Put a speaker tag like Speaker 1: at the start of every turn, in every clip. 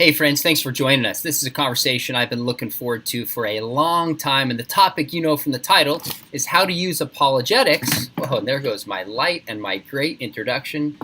Speaker 1: Hey friends, thanks for joining us. This is a conversation I've been looking forward to for a long time, and the topic, you know from the title, is how to use apologetics. Oh, there goes my light and my great introduction.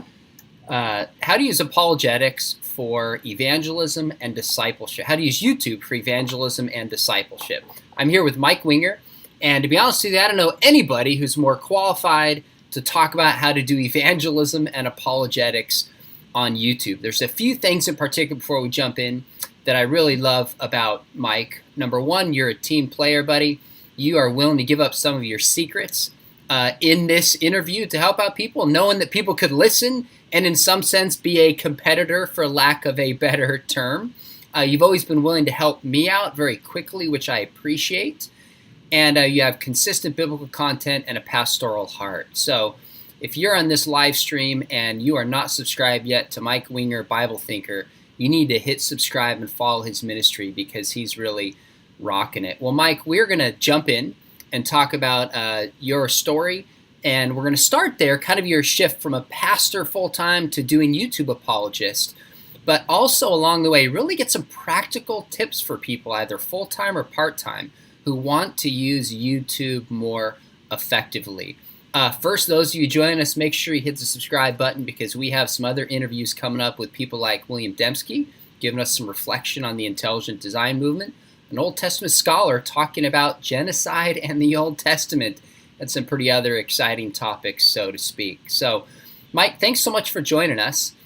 Speaker 1: How to use apologetics for evangelism and discipleship. How to use YouTube for evangelism and discipleship. I'm here with Mike Winger, and to be honest with you, I don't know anybody who's more qualified to talk about how to do evangelism and apologetics on YouTube. There's a few things in particular before we jump in that I really love about Mike. Number one, you're a team player, buddy. You are willing to give up some of your secrets in this interview to help out people, knowing that people could listen and in some sense be a competitor, for lack of a better term. You've always been willing to help me out very quickly, which I appreciate. And you have consistent biblical content and a pastoral heart. So if you're on this live stream and you are not subscribed yet to Mike Winger, Bible Thinker, you need to hit subscribe and follow his ministry because he's really rocking it. Well, Mike, we're going to jump in and talk about your story. And we're going to start there, kind of your shift from a pastor full-time to doing YouTube Apologist. But also along the way, really get some practical tips for people, either full-time or part-time, who want to use YouTube more effectively. First, those of you joining us, make sure you hit the subscribe button because we have some other interviews coming up with people like William Dembski, giving us some reflection on the intelligent design movement, an Old Testament scholar talking about genocide and the Old Testament, and some pretty other exciting topics, so to speak. So, Mike, thanks so much for joining us.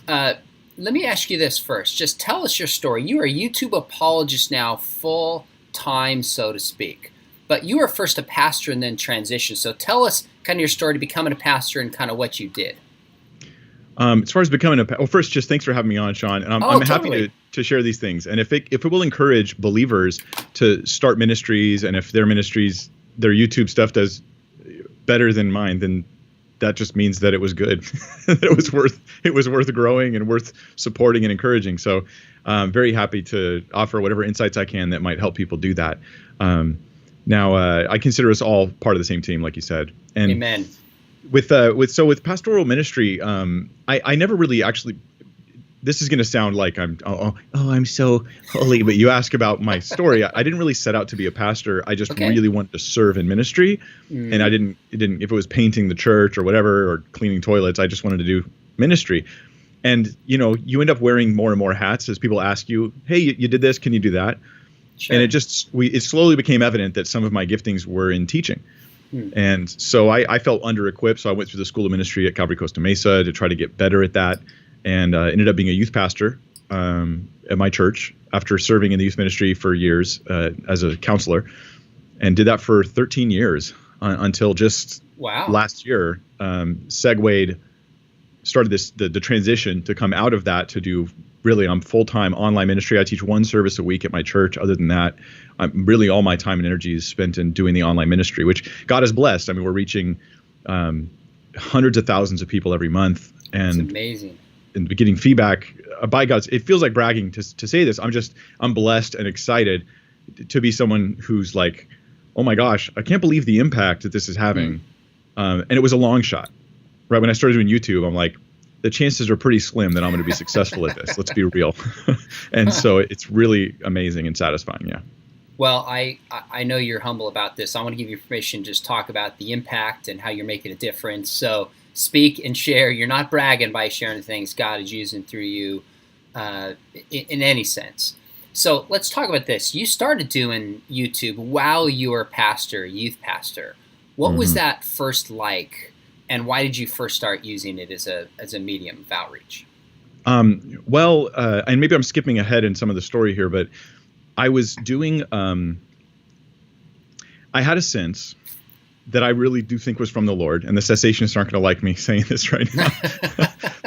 Speaker 1: Let me ask you this first. Just tell us your story. You are a YouTube apologist now, full time, so to speak. But you were first a pastor and then transitioned. So tell us kind of your story to becoming a pastor and kind of what you did.
Speaker 2: As far as becoming well, first, just thanks for having me on, Sean. And I'm
Speaker 1: totally
Speaker 2: happy to share these things. And if it will encourage believers to start ministries, and if their ministries, their YouTube stuff does better than mine, then that just means that it was good. it was worth growing and worth supporting and encouraging. So I'm very happy to offer whatever insights I can that might help people do that. Now, I consider us all part of the same team, like you said. And
Speaker 1: Amen.
Speaker 2: With pastoral ministry, I never really actually. This is going to sound like I'm so holy, but you ask about my story. I didn't really set out to be a pastor. I just really wanted to serve in ministry, and I didn't. If it was painting the church or whatever, or cleaning toilets, I just wanted to do ministry. And you end up wearing more and more hats as people ask you, "Hey, you did this? Can you do that?" Sure. And it slowly became evident that some of my giftings were in teaching. And so I felt under-equipped. So I went through the School of Ministry at Calvary Costa Mesa to try to get better at that, and ended up being a youth pastor at my church after serving in the youth ministry for years as a counselor, and did that for 13 years until just last year started the transition to come out of that to do really full-time online ministry. I teach one service a week at my church. Other than that, really all my time and energy is spent in doing the online ministry, which God has blessed. I mean, we're reaching hundreds of thousands of people every month. And
Speaker 1: it's amazing.
Speaker 2: And getting feedback by God's. It feels like bragging to say this. I'm blessed and excited to be someone who's like, oh my gosh, I can't believe the impact that this is having. And it was a long shot. Right when I started doing YouTube, I'm like, the chances are pretty slim that I'm going to be successful at this. Let's be real. And so it's really amazing and satisfying. Yeah.
Speaker 1: Well, I know you're humble about this. I want to give you permission to just talk about the impact and how you're making a difference. So speak and share. You're not bragging by sharing the things God is using through you in any sense. So let's talk about this. You started doing YouTube while you were a youth pastor. What was that first like? And why did you first start using it as a medium of outreach?
Speaker 2: And maybe I'm skipping ahead in some of the story here, but I was doing. I had a sense that I really do think was from the Lord, and the cessationists aren't going to like me saying this right now,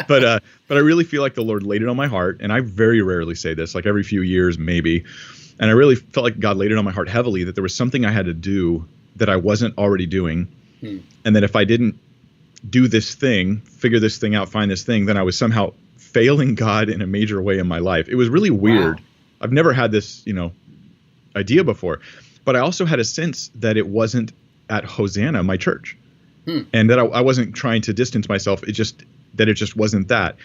Speaker 2: but I really feel like the Lord laid it on my heart, and I very rarely say this, like every few years maybe, and I really felt like God laid it on my heart heavily that there was something I had to do that I wasn't already doing, and that if I didn't do this thing, figure this thing out, find this thing, then I was somehow failing God in a major way in my life. It was really weird. Wow. I've never had this, idea before, but I also had a sense that it wasn't at Hosanna, my church, and that I wasn't trying to distance myself. It just wasn't that.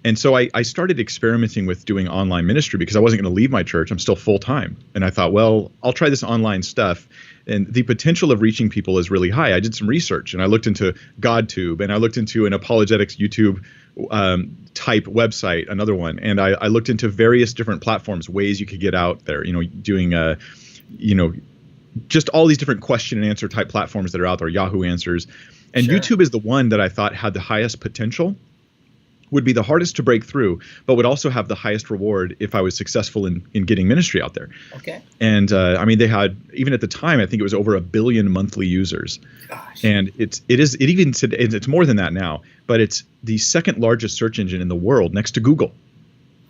Speaker 2: And so I started experimenting with doing online ministry because I wasn't going to leave my church. I'm still full time. And I thought, well, I'll try this online stuff. And the potential of reaching people is really high. I did some research and I looked into GodTube and I looked into an apologetics YouTube type website, another one. And I looked into various different platforms, ways you could get out there, doing, just all these different question and answer type platforms that are out there, Yahoo Answers. And
Speaker 1: Sure.
Speaker 2: YouTube is the one that I thought had the highest potential, would be the hardest to break through, but would also have the highest reward if I was successful in getting ministry out there.
Speaker 1: Okay.
Speaker 2: And they had, even at the time, I think it was over 1 billion monthly users.
Speaker 1: Gosh.
Speaker 2: And it's more than that now, but it's the second largest search engine in the world next to Google.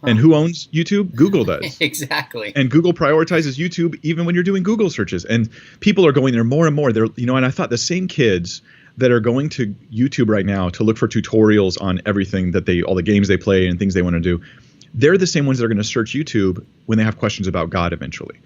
Speaker 2: And who owns YouTube? Google does.
Speaker 1: Exactly.
Speaker 2: And Google prioritizes YouTube even when you're doing Google searches. And people are going there more and more. And I thought the same kids that are going to YouTube right now to look for tutorials on everything all the games they play and things they want to do, they're the same ones that are going to search YouTube when they have questions about God eventually.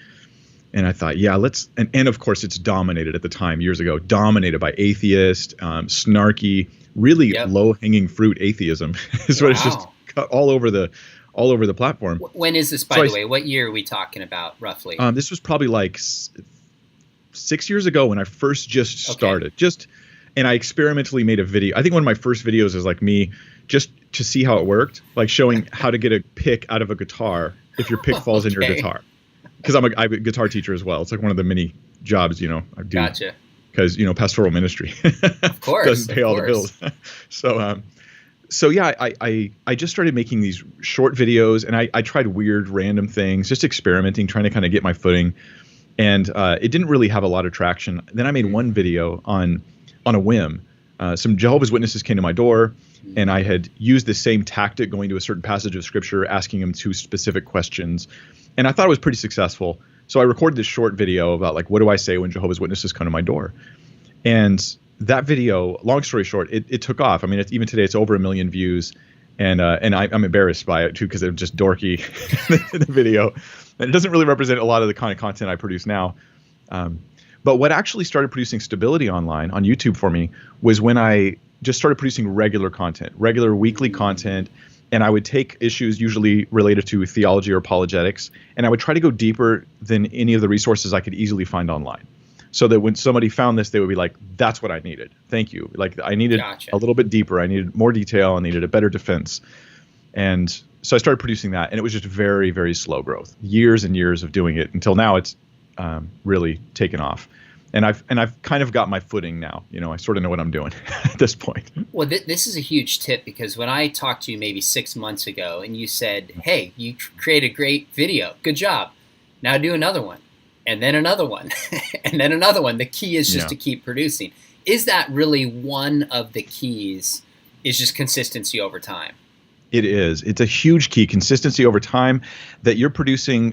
Speaker 2: And I thought, yeah, and of course it's dominated at the time, years ago, dominated by atheist, snarky, really low-hanging fruit atheism is what it's just cut all over the platform.
Speaker 1: When is this, by the way? What year are we talking about, roughly?
Speaker 2: This was probably like 6 years ago when I first just started. And I experimentally made a video. I think one of my first videos is like me just to see how it worked, like showing how to get a pick out of a guitar if your pick falls in your guitar. Because I'm a guitar teacher as well. It's like one of the many jobs, I do.
Speaker 1: Gotcha.
Speaker 2: Because, pastoral ministry
Speaker 1: of course,
Speaker 2: doesn't pay all the bills. So yeah, I just started making these short videos, and I tried weird, random things, just experimenting, trying to kind of get my footing. And it didn't really have a lot of traction. Then I made one video on a whim. Some Jehovah's Witnesses came to my door, and I had used the same tactic, going to a certain passage of scripture, asking them 2 specific questions. And I thought it was pretty successful. So I recorded this short video about, like, what do I say when Jehovah's Witnesses come to my door? And that video, long story short, it took off. I mean, even today, it's over 1 million views. And I'm embarrassed by it, too, because it's just dorky, the video. And it doesn't really represent a lot of the kind of content I produce now. But what actually started producing stability online on YouTube for me was when I just started producing regular content, regular weekly content. And I would take issues usually related to theology or apologetics, and I would try to go deeper than any of the resources I could easily find online. So that when somebody found this, they would be like, that's what I needed. Thank you. Like, I needed a little bit deeper. I needed more detail. I needed a better defense. And so I started producing that, and it was just very, very slow growth, years and years of doing it until now it's really taken off. And I've kind of got my footing now. I sort of know what I'm doing at this point.
Speaker 1: Well, this is a huge tip, because when I talked to you maybe 6 months ago and you said, hey, you created a great video. Good job. Now do another one, and then another one, and then another one. The key is just to keep producing. Is that really one of the keys, is just consistency over time?
Speaker 2: It is. It's a huge key, consistency over time, that you're producing.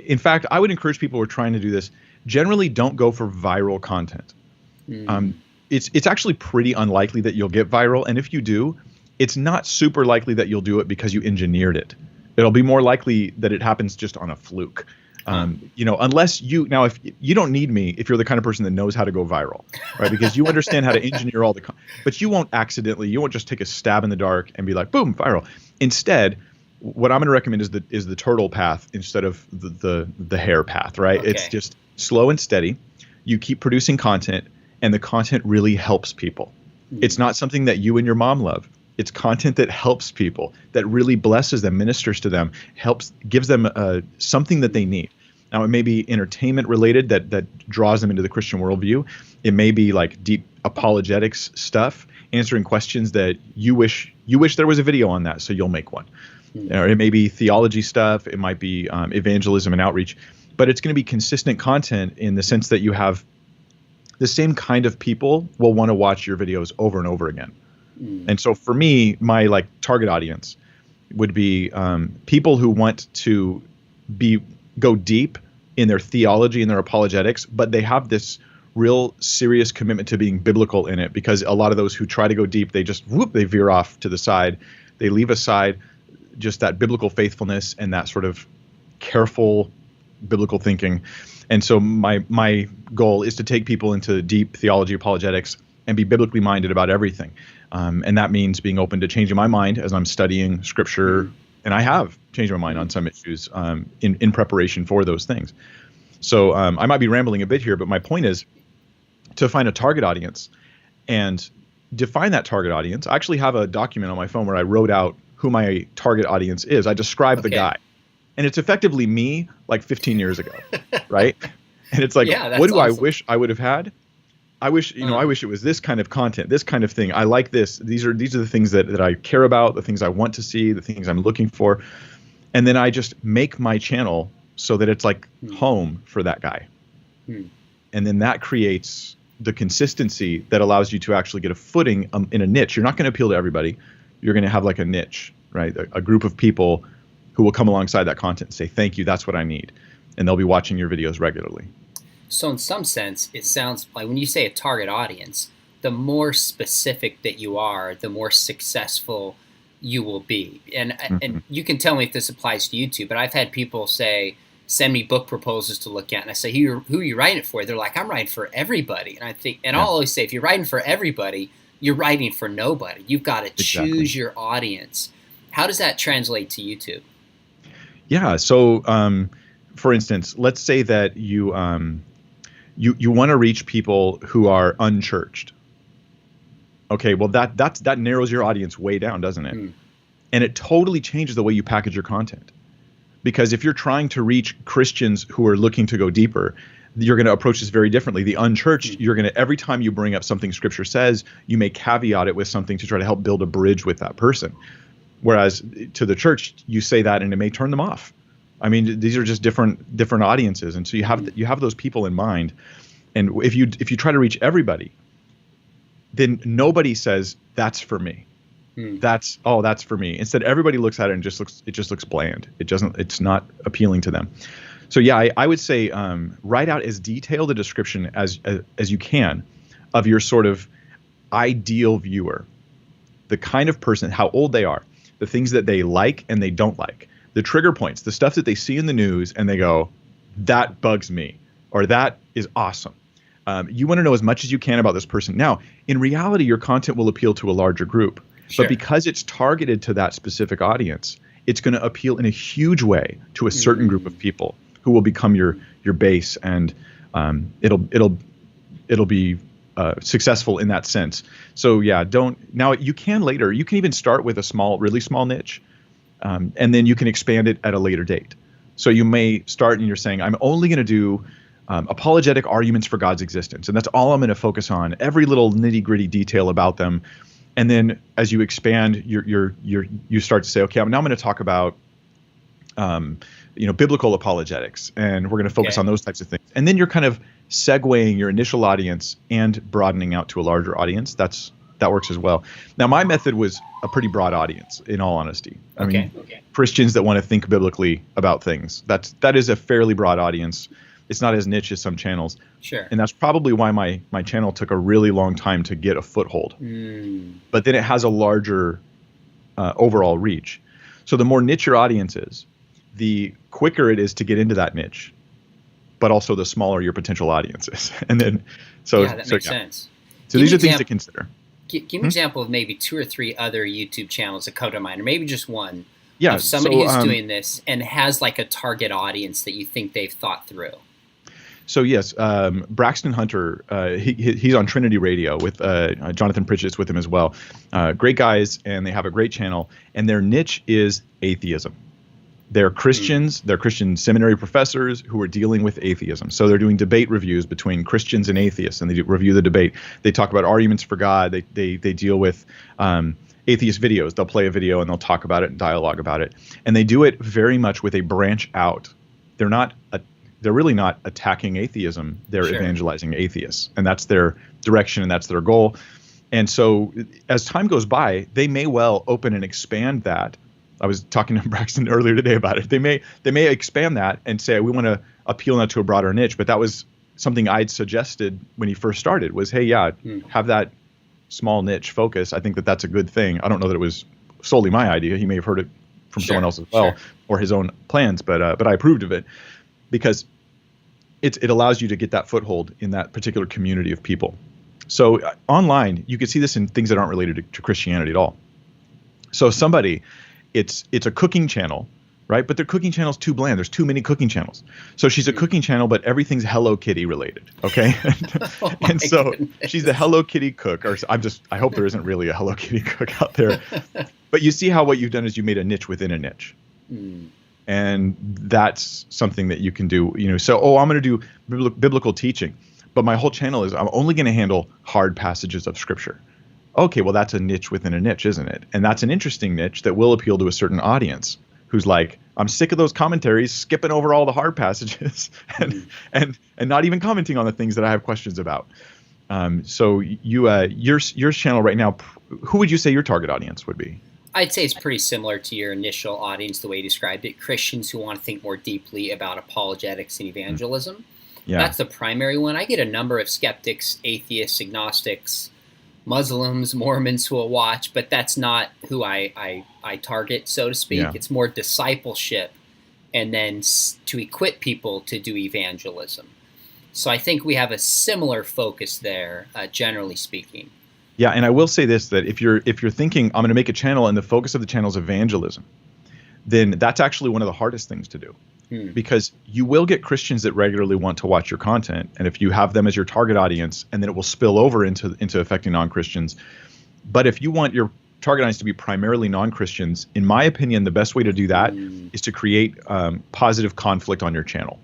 Speaker 2: In fact, I would encourage people who are trying to do this, generally don't go for viral content. It's actually pretty unlikely that you'll get viral. And if you do, it's not super likely that you'll do it because you engineered it. It'll be more likely that it happens just on a fluke. Unless if you don't need me if you're the kind of person that knows how to go viral, right? Because you understand how to engineer all but you won't just take a stab in the dark and be like, boom, viral. Instead, what I'm going to recommend is the turtle path instead of the hare path, right?
Speaker 1: Okay.
Speaker 2: It's just slow and steady. You keep producing content, and the content really helps people. It's not something that you and your mom love. It's content that helps people, that really blesses them, ministers to them, gives them something that they need. Now, it may be entertainment related that draws them into the Christian worldview. It may be like deep apologetics stuff, answering questions that you wish there was a video on that, so you'll make one. Or it may be theology stuff. It might be evangelism and outreach. But it's going to be consistent content in the sense that you have the same kind of people will want to watch your videos over and over again. And so for me, my target audience would be people who want to go deep in their theology and their apologetics, but they have this real serious commitment to being biblical in it, because a lot of those who try to go deep, they veer off to the side. They leave aside just that biblical faithfulness and that sort of careful biblical thinking. And so my goal is to take people into deep theology, apologetics, and be biblically minded about everything. And that means being open to changing my mind as I'm studying scripture. And I have changed my mind on some issues in preparation for those things. So I might be rambling a bit here, but my point is to find a target audience and define that target audience. I actually have a document on my phone where I wrote out who my target audience is. I describe the guy. And it's effectively me like 15 years ago, right? And it's like, what do I wish I would have had? I wish, I wish it was this kind of content, this kind of thing. I like this. These are the things that I care about, the things I want to see, the things I'm looking for. And then I just make my channel so that it's like home for that guy. And then that creates the consistency that allows you to actually get a footing in a niche. You're not going to appeal to everybody. You're going to have like a niche, right? A group of people who will come alongside that content and say, thank you, that's what I need. And they'll be watching your videos regularly.
Speaker 1: So in some sense, it sounds like when you say a target audience, the more specific that you are, the more successful you will be. And you can tell me if this applies to YouTube, but I've had people say, send me book proposals to look at. And I say, who are you writing it for? They're like, I'm writing for everybody. And I think, I'll always say, if you're writing for everybody, you're writing for nobody. You've got to choose your audience. How does that translate to YouTube?
Speaker 2: Yeah. So, for instance, let's say that you want to reach people who are unchurched. Okay, well that narrows your audience way down, doesn't it? And it totally changes the way you package your content. Because if you're trying to reach Christians who are looking to go deeper, you're going to approach this very differently. The unchurched, you're going to, every time you bring up something Scripture says, you may caveat it with something to try to help build a bridge with that person. Whereas to the church, you say that and it may turn them off. I mean, these are just different audiences, and so you have those people in mind. And if you try to reach everybody, then nobody says that's for me. That's for me. Instead, everybody looks at it and it just looks bland. It's not appealing to them. So yeah, I would say write out as detailed a description as you can of your sort of ideal viewer, the kind of person, how old they are, the things that they like and they don't like, the trigger points, the stuff that they see in the news and they go, that bugs me, or that is awesome. You want to know as much as you can about this person. Now, in reality, your content will appeal to a larger group. Sure. But because it's targeted to that specific audience, it's going to appeal in a huge way to a certain group of people who will become your base, and it'll be successful in that sense. So yeah, you can even start with a really small niche, and then you can expand it at a later date. So you may start and you're saying, I'm only going to do apologetic arguments for God's existence, and that's all I'm going to focus on, every little nitty gritty detail about them. And then as you expand, you start to say, okay, now I'm going to talk about, biblical apologetics, and we're going to focus on those types of things. And then you're kind of segueing your initial audience and broadening out to a larger audience. That works as well. Now, my method was a pretty broad audience, in all honesty. I mean, Christians that want to think biblically about things. That is a fairly broad audience. It's not as niche as some channels.
Speaker 1: Sure.
Speaker 2: And that's probably why my channel took a really long time to get a foothold. But then it has a larger overall reach. So the more niche your audience is, the quicker it is to get into that niche, but also the smaller your potential audience is. And then,
Speaker 1: that makes sense.
Speaker 2: So these are things to consider.
Speaker 1: Give me an example of maybe 2 or 3 other YouTube channels that come to mind, or maybe just one.
Speaker 2: Yeah.
Speaker 1: Of somebody who's doing this and has like a target audience that you think they've thought through.
Speaker 2: So yes, Braxton Hunter, he's on Trinity Radio with Jonathan Pritchett's with him as well. Great guys, and they have a great channel, and their niche is atheism. They're Christians, they're Christian seminary professors who are dealing with atheism. So they're doing debate reviews between Christians and atheists, and they review the debate. They talk about arguments for God. They deal with atheist videos. They'll play a video and they'll talk about it and dialogue about it. And they do it very much with a branch out. They're really not attacking atheism. They're evangelizing atheists, and that's their direction and that's their goal. And so as time goes by, they may well open and expand that. I was talking to Braxton earlier today about it. They may expand that and say, we want to appeal now to a broader niche. But that was something I'd suggested when he first started was, hey, have that small niche focus. I think that's a good thing. I don't know that it was solely my idea. He may have heard it from someone else as well, or his own plans, but I approved of it. Because it allows you to get that foothold in that particular community of people. So online, you can see this in things that aren't related to Christianity at all. So somebody, it's a cooking channel, right? But their cooking channel's too bland. There's too many cooking channels. So she's a cooking channel, but everything's Hello Kitty related, okay? And so she's the Hello Kitty cook, or I hope there isn't really a Hello Kitty cook out there. But you see how what you've done is you made a niche within a niche. And that's something that you can do, So, I'm going to do biblical teaching, but my whole channel is I'm only going to handle hard passages of scripture. Okay, well, that's a niche within a niche, isn't it? And that's an interesting niche that will appeal to a certain audience who's like, I'm sick of those commentaries, skipping over all the hard passages and not even commenting on the things that I have questions about. So your channel right now, who would you say your target audience would be?
Speaker 1: I'd say it's pretty similar to your initial audience, the way you described it. Christians who want to think more deeply about apologetics and evangelism. Yeah. That's the primary one. I get a number of skeptics, atheists, agnostics, Muslims, Mormons who will watch, but that's not who I target, so to speak. Yeah. It's more discipleship and then to equip people to do evangelism. So I think we have a similar focus there, generally speaking.
Speaker 2: Yeah, and I will say this, that if you're thinking, I'm going to make a channel and the focus of the channel is evangelism, then that's actually one of the hardest things to do. Because you will get Christians that regularly want to watch your content, and if you have them as your target audience, and then it will spill over into affecting non-Christians. But if you want your target audience to be primarily non-Christians, in my opinion, the best way to do that is to create positive conflict on your channel,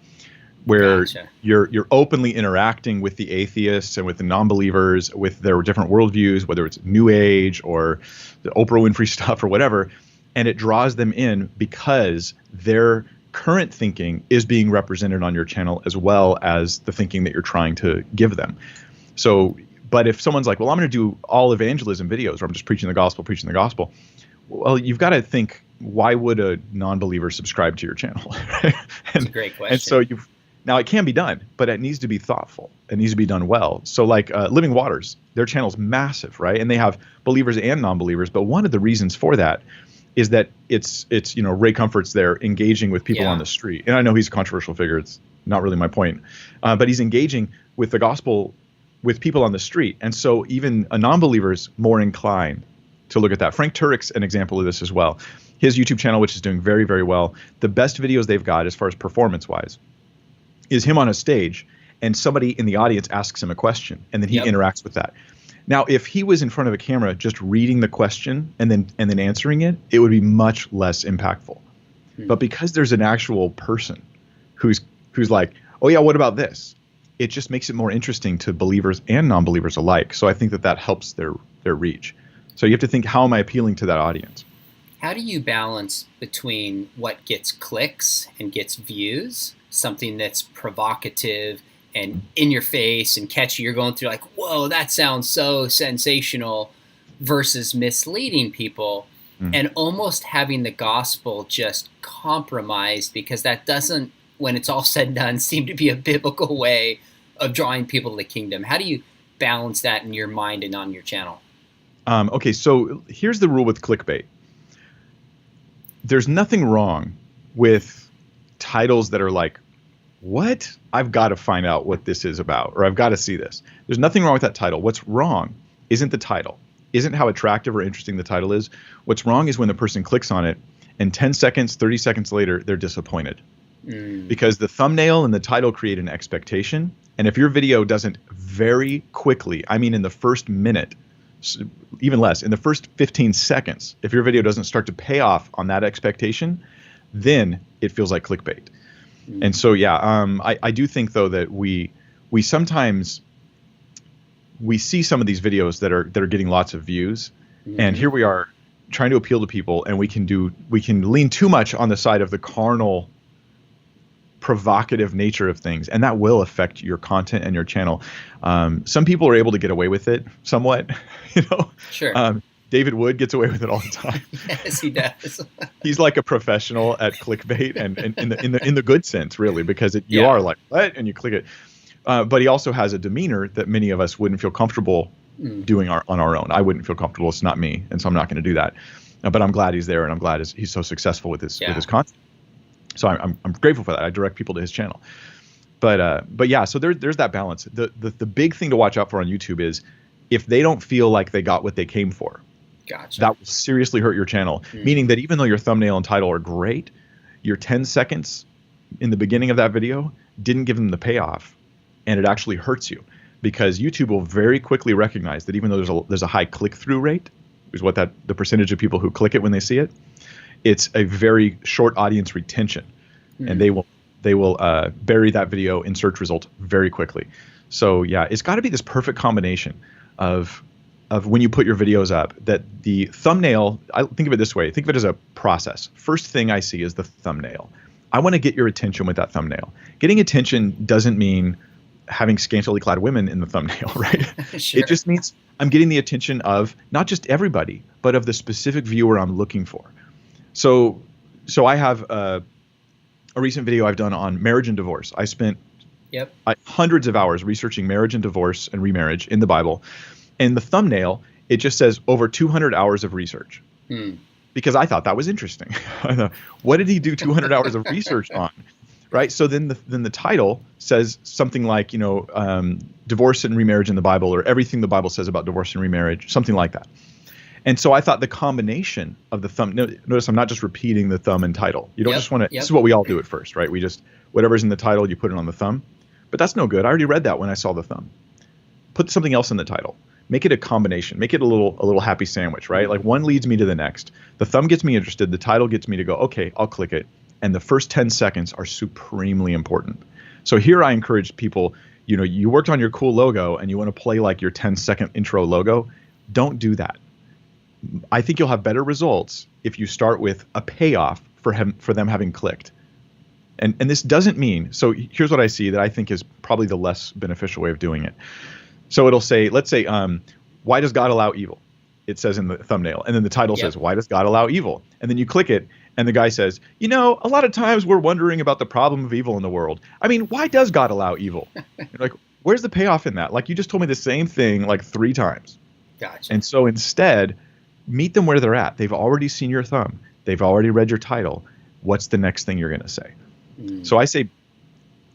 Speaker 2: where you're openly interacting with the atheists and with the non-believers, with their different worldviews, whether it's New Age or the Oprah Winfrey stuff or whatever, and it draws them in because their current thinking is being represented on your channel as well as the thinking that you're trying to give them. So, but if someone's like, well, I'm going to do all evangelism videos, or I'm just preaching the gospel, well, you've got to think, why would a non-believer subscribe to your channel?
Speaker 1: That's a great question.
Speaker 2: And so now it can be done, but it needs to be thoughtful. It needs to be done well. So like Living Waters, their channel's massive, right? And they have believers and non-believers. But one of the reasons for that is that it's Ray Comfort's there engaging with people on the street. And I know he's a controversial figure. It's not really my point. But he's engaging with the gospel with people on the street. And so even a non-believer's more inclined to look at that. Frank Turek's an example of this as well. His YouTube channel, which is doing very, very well, the best videos they've got as far as performance-wise is him on a stage and somebody in the audience asks him a question, and then he interacts with that. Now, if he was in front of a camera just reading the question and then answering it, it would be much less impactful. But because there's an actual person who's like, oh yeah, what about this? It just makes it more interesting to believers and non-believers alike. So I think that helps their reach. So you have to think, how am I appealing to that audience?
Speaker 1: How do you balance between what gets clicks and gets views, something that's provocative and in your face and catchy, you're going through like, whoa, that sounds so sensational, versus misleading people and almost having the gospel just compromised, because that doesn't, when it's all said and done, seem to be a biblical way of drawing people to the kingdom. How do you balance that in your mind and on your channel?
Speaker 2: Okay, so here's the rule with clickbait. There's nothing wrong with titles that are like, what? I've got to find out what this is about, or I've got to see this. There's nothing wrong with that title. What's wrong isn't the title, isn't how attractive or interesting the title is. What's wrong is when the person clicks on it and 10 seconds, 30 seconds later, they're disappointed. Because the thumbnail and the title create an expectation. And if your video doesn't very quickly, I mean in the first minute, even less, in the first 15 seconds, if your video doesn't start to pay off on that expectation, then it feels like clickbait. And so, I do think, though, that we sometimes we see some of these videos that are getting lots of views, and here we are trying to appeal to people, and we can lean too much on the side of the carnal, provocative nature of things, and that will affect your content and your channel. Some people are able to get away with it somewhat,
Speaker 1: Sure.
Speaker 2: David Wood gets away with it all the time.
Speaker 1: Yes, he does.
Speaker 2: He's like a professional at clickbait, and in the good sense, really, because you are like, what? And you click it. But he also has a demeanor that many of us wouldn't feel comfortable doing on our own. I wouldn't feel comfortable. It's not me, and so I'm not going to do that. But I'm glad he's there, and I'm glad he's so successful with his content. So I'm grateful for that. I direct people to his channel. But yeah, so there's that balance. The big thing to watch out for on YouTube is if they don't feel like they got what they came for,
Speaker 1: Gotcha.
Speaker 2: that will seriously hurt your channel. Meaning that even though your thumbnail and title are great, your 10 seconds in the beginning of that video didn't give them the payoff, and it actually hurts you, because YouTube will very quickly recognize that even though there's a high click-through rate, is what the percentage of people who click it when they see it, it's a very short audience retention, and they will bury that video in search results very quickly. So yeah, it's got to be this perfect combination of when you put your videos up, that the thumbnail, I think of it this way, think of it as a process. First thing I see is the thumbnail. I want to get your attention with that thumbnail. Getting attention doesn't mean having scantily clad women in the thumbnail, right?
Speaker 1: Sure.
Speaker 2: It just means I'm getting the attention of not just everybody, but of the specific viewer I'm looking for. So I have a recent video I've done on marriage and divorce. I spent hundreds of hours researching marriage and divorce and remarriage in the Bible. And the thumbnail, it just says over 200 hours of research. Because I thought that was interesting. I thought, what did he do 200 hours of research on? Right. So then the title says something like, divorce and remarriage in the Bible, or everything the Bible says about divorce and remarriage, something like that. And so I thought the combination of the thumb, notice I'm not just repeating the thumb and title. You don't just want to, this is what we all do at first, right? We just, whatever's in the title, you put it on the thumb. But that's no good. I already read that when I saw the thumb. Put something else in the title. Make it a combination. Make it a little happy sandwich, right? Like one leads me to the next. The thumb gets me interested. The title gets me to go, okay, I'll click it. And the first 10 seconds are supremely important. So here I encourage people, you worked on your cool logo and you want to play like your 10-second intro logo. Don't do that. I think you'll have better results if you start with a payoff for them having clicked. And this doesn't mean, so here's what I see that I think is probably the less beneficial way of doing it. So it'll say, let's say, why does God allow evil? It says in the thumbnail. And then the title says, why does God allow evil? And then you click it, and the guy says, a lot of times we're wondering about the problem of evil in the world. I mean, why does God allow evil? You're like, where's the payoff in that? Like, you just told me the same thing like 3 times.
Speaker 1: Gotcha.
Speaker 2: And so instead, meet them where they're at. They've already seen your thumb. They've already read your title. What's the next thing you're going to say? So I say,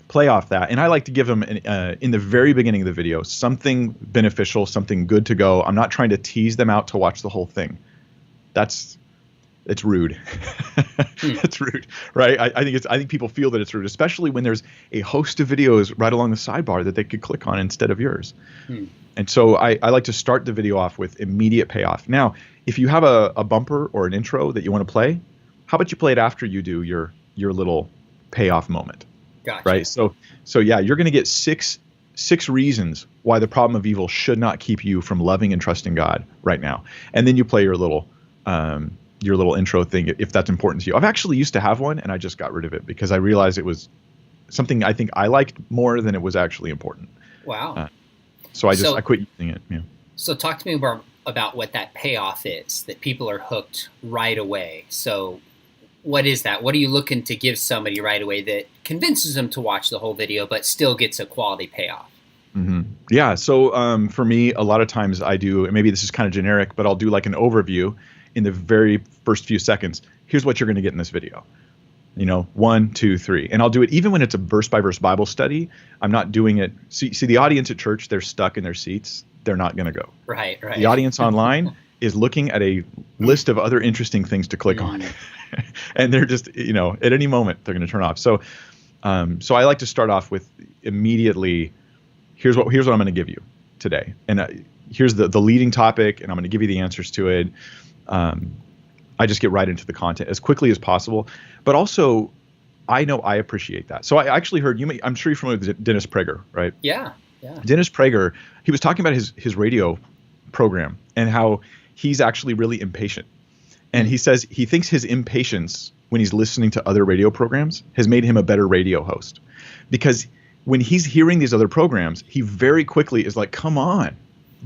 Speaker 2: play off that. And I like to give them, in the very beginning of the video, something beneficial, something good to go. I'm not trying to tease them out to watch the whole thing. It's rude. It's rude, right? I think people feel that it's rude, especially when there's a host of videos right along the sidebar that they could click on instead of yours. And so I like to start the video off with immediate payoff. Now, if you have a bumper or an intro that you want to play, how about you play it after you do your little payoff moment?
Speaker 1: Gotcha.
Speaker 2: Right. So yeah, you're going to get six reasons why the problem of evil should not keep you from loving and trusting God right now. And then you play your little intro thing if that's important to you. I've actually used to have one, and I just got rid of it because I realized it was something I think I liked more than it was actually important.
Speaker 1: Wow.
Speaker 2: So I quit using it. Yeah.
Speaker 1: So talk to me more about what that payoff is, that people are hooked right away. So what is that? What are you looking to give somebody right away that convinces them to watch the whole video but still gets a quality payoff?
Speaker 2: Yeah. So for me, a lot of times I do, and maybe this is kind of generic, but I'll do like an overview in the very first few seconds. Here's what you're going to get in this video. 1, 2, 3. And I'll do it even when it's a verse by verse Bible study. I'm not doing it. See the audience at church, they're stuck in their seats. They're not going to go.
Speaker 1: Right.
Speaker 2: The audience online is looking at a list of other interesting things to click on. And they're just, at any moment they're going to turn off. So I like to start off with immediately, here's what I'm going to give you today. And here's the leading topic, and I'm going to give you the answers to it. I just get right into the content as quickly as possible. But also, I know I appreciate that. So I actually heard, I'm sure you're familiar with Dennis Prager, right?
Speaker 1: Yeah.
Speaker 2: Dennis Prager, he was talking about his radio program and how he's actually really impatient. And he says he thinks his impatience when he's listening to other radio programs has made him a better radio host. Because when he's hearing these other programs, he very quickly is like, come on,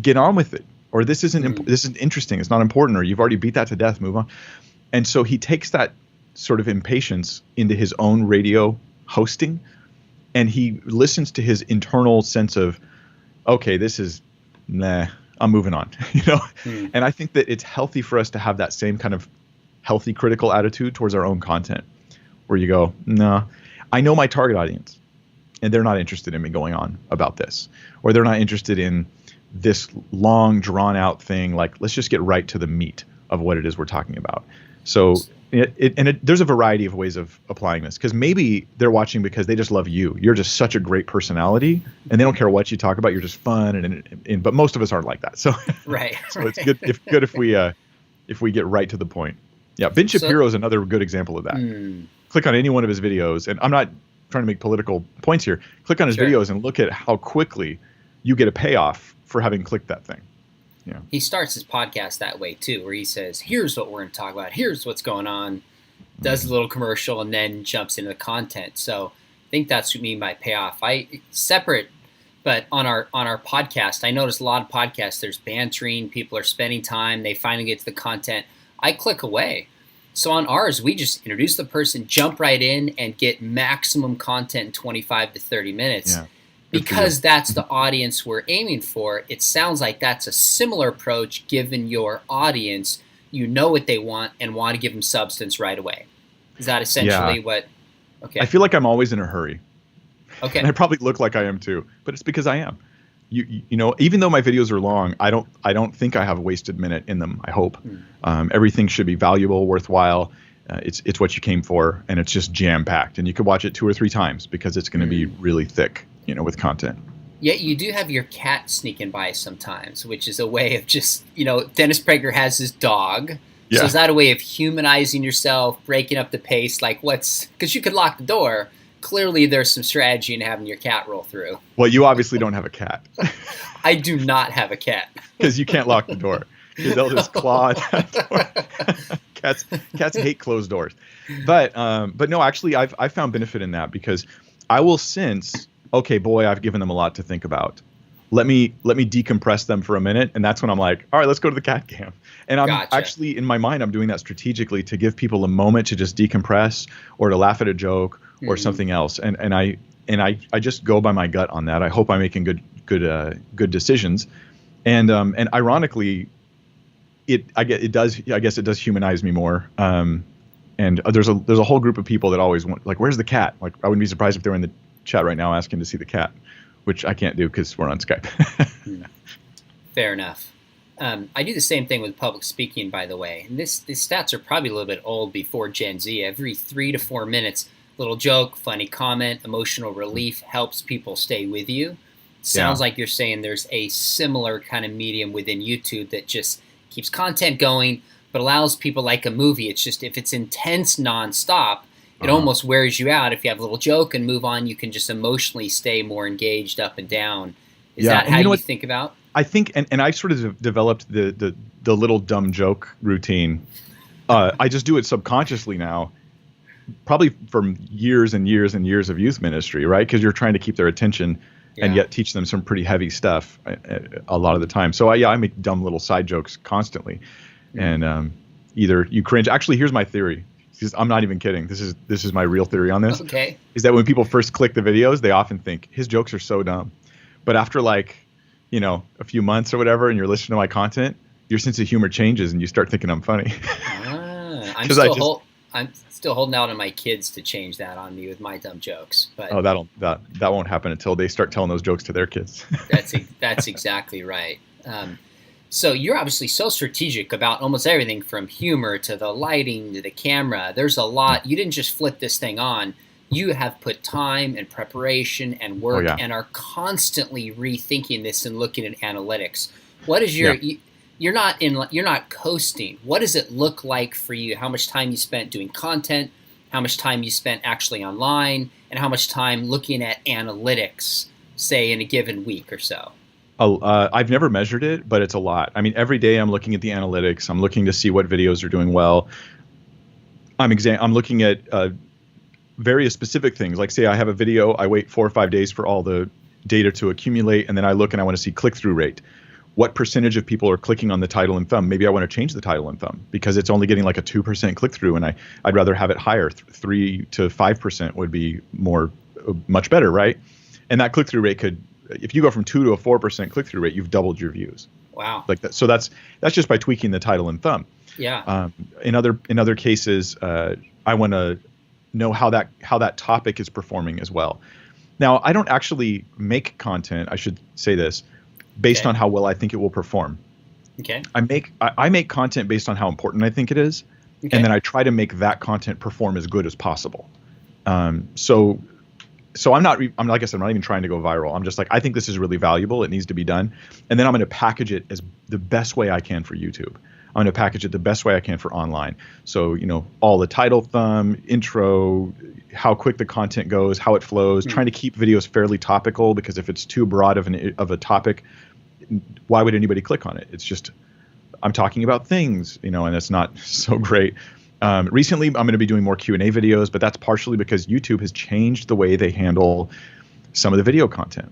Speaker 2: get on with it. Or this isn't this isn't interesting. It's not important. Or you've already beat that to death. Move on. And so he takes that sort of impatience into his own radio hosting, and he listens to his internal sense of, okay, this is I'm moving on. And I think that it's healthy for us to have that same kind of healthy critical attitude towards our own content, where you go, no, I know my target audience, and they're not interested in me going on about this, or they're not interested in this long drawn out thing. Like, let's just get right to the meat of what it is we're talking about. So there's a variety of ways of applying this, because maybe they're watching because they just love you. You're just such a great personality, and they don't care what you talk about. You're just fun, but most of us aren't like that. So
Speaker 1: right.
Speaker 2: So it's good if we get right to the point. Yeah, Ben Shapiro is another good example of that. Click on any one of his videos, and I'm not trying to make political points here. Click on his videos and look at how quickly you get a payoff for having clicked that thing. Yeah.
Speaker 1: He starts his podcast that way too, where he says, here's what we're going to talk about, here's what's going on, does a little commercial, and then jumps into the content. So I think that's what I mean by payoff. Separate, but on our podcast, I notice a lot of podcasts, there's bantering, people are spending time, they finally get to the content. I click away. So on ours, we just introduce the person, jump right in, and get maximum content in 25 to 30 minutes. Yeah. Because that's the audience we're aiming for. It sounds like that's a similar approach given your audience. You know what they want and want to give them substance right away. Is that essentially what? Okay.
Speaker 2: I feel like I'm always in a hurry.
Speaker 1: Okay.
Speaker 2: And I probably look like I am too, but it's because I am. You know, even though my videos are long, I don't think I have a wasted minute in them. I hope. Everything should be valuable, worthwhile. It's what you came for, and it's just jam packed. And you could watch it 2 or 3 times because it's going to be really thick, you know, with content.
Speaker 1: Yet you do have your cat sneaking by sometimes, which is a way of just, you know, Dennis Prager has his dog. Yeah. So is that a way of humanizing yourself, breaking up the pace? Like because you could lock the door. Clearly there's some strategy in having your cat roll through.
Speaker 2: Well, you obviously don't have a cat.
Speaker 1: I do not have a cat.
Speaker 2: Because you can't lock the door. Because they'll just claw at that door. Cats hate closed doors. But no, actually I've found benefit in that, because I will sense, okay, boy, I've given them a lot to think about. Let me decompress them for a minute, and that's when I'm like, all right, let's go to the cat cam. And I'm actually, in my mind, I'm doing that strategically to give people a moment to just decompress, or to laugh at a joke, or something else. And I just go by my gut on that. I hope I'm making good decisions. And ironically, I guess it does humanize me more. And there's a whole group of people that always want, like, where's the cat? Like, I wouldn't be surprised if they're in the chat right now asking to see the cat, which I can't do because we're on Skype.
Speaker 1: Fair enough. I do the same thing with public speaking, by the way. And these stats are probably a little bit old before Gen Z. Every 3 to 4 minutes, little joke, funny comment, emotional relief helps people stay with you. Sounds like you're saying there's a similar kind of medium within YouTube that just keeps content going, but allows people, like a movie. It's just, if it's intense nonstop, it almost wears you out. If you have a little joke and move on, you can just emotionally stay more engaged up and down. Is that how you think about?
Speaker 2: I think, and I sort of developed the little dumb joke routine. I just do it subconsciously now, probably from years and years and years of youth ministry, right? Because you're trying to keep their attention and yet teach them some pretty heavy stuff a lot of the time. So I make dumb little side jokes constantly, and either you cringe. Actually, here's my theory. I'm not even kidding. This is my real theory on this.
Speaker 1: Okay.
Speaker 2: Is that when people first click the videos, they often think his jokes are so dumb, but after a few months or whatever, and you're listening to my content, your sense of humor changes and you start thinking I'm funny.
Speaker 1: I'm still holding out on my kids to change that on me with my dumb jokes. But
Speaker 2: that won't happen until they start telling those jokes to their kids.
Speaker 1: That's exactly right. So you're obviously so strategic about almost everything, from humor to the lighting to the camera. There's a lot. You didn't just flip this thing on. You have put time and preparation and work and are constantly rethinking this and looking at analytics. What is you're not coasting. What does it look like for you? How much time you spent doing content, how much time you spent actually online, and how much time looking at analytics, say, in a given week or so?
Speaker 2: I've never measured it, but it's a lot. I mean, every day I'm looking at the analytics. I'm looking to see what videos are doing well. I'm looking at various specific things. Like, say I have a video, I wait 4 or 5 days for all the data to accumulate, and then I look and I want to see click-through rate. What percentage of people are clicking on the title and thumb? Maybe I want to change the title and thumb because it's only getting like a 2% click-through, and I'd rather have it higher. 3 to 5% would be much better, right? And that click-through rate could, if you go from 2 to a 4% click-through rate, you've doubled your views.
Speaker 1: Wow.
Speaker 2: Like that. So that's just by tweaking the title and thumb.
Speaker 1: Yeah.
Speaker 2: In other cases, I want to know how that topic is performing as well. Now, I don't actually make content. I should say this. based
Speaker 1: Okay.
Speaker 2: on how well I think it will perform.
Speaker 1: Okay.
Speaker 2: I make content based on how important I think it is,
Speaker 1: Okay.
Speaker 2: and then I try to make that content perform as good as possible. So I'm like I said, I'm not even trying to go viral. I'm just like, I think this is really valuable. It needs to be done. And then I'm going to package it as the best way I can for YouTube. I'm going to package it the best way I can for online. So, all the title, thumb, intro, how quick the content goes, how it flows, trying to keep videos fairly topical, because if it's too broad of a topic, why would anybody click on it? It's just, I'm talking about things, and it's not so great. Recently, I'm going to be doing more Q&A videos, but that's partially because YouTube has changed the way they handle some of the video content.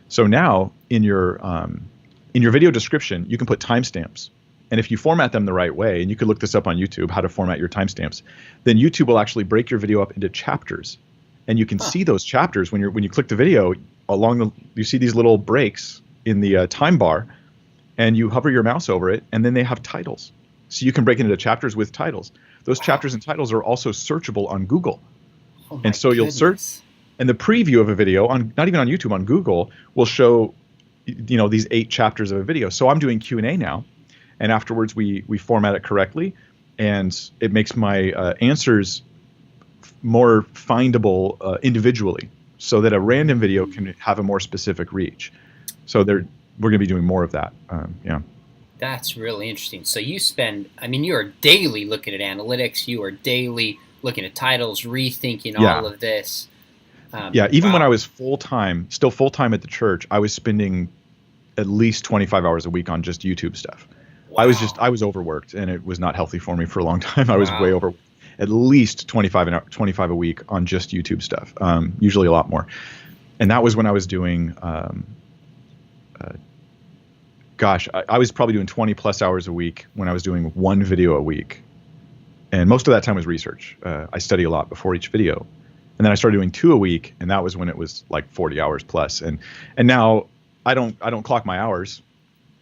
Speaker 2: So now in your video description, you can put timestamps. And if you format them the right way, and you can look this up on YouTube, how to format your timestamps, then YouTube will actually break your video up into chapters. And you can see those chapters when you click the video you see these little breaks in the time bar, and you hover your mouse over it, and then they have titles. So you can break it into chapters with titles. Those chapters and titles are also searchable on Google. And so you'll search, and the preview of a video not even on YouTube, on Google, will show, these 8 chapters of a video. So I'm doing Q&A now, and afterwards we format it correctly, and it makes my answers more findable individually, so that a random video can have a more specific reach. So we're going to be doing more of that. Yeah.
Speaker 1: That's really interesting. So you are daily looking at analytics. You are daily looking at titles, rethinking all of this.
Speaker 2: Even when I was still full-time at the church, I was spending at least 25 hours a week on just YouTube stuff. Wow. I was overworked, and it was not healthy for me for a long time. I was way over, at least 25 a week on just YouTube stuff, usually a lot more. And that was when I was doing I was probably doing 20 plus hours a week when I was doing 1 video a week. And most of that time was research. I study a lot before each video. And then I started doing 2 a week, and that was when it was like 40 hours plus. And now I don't clock my hours,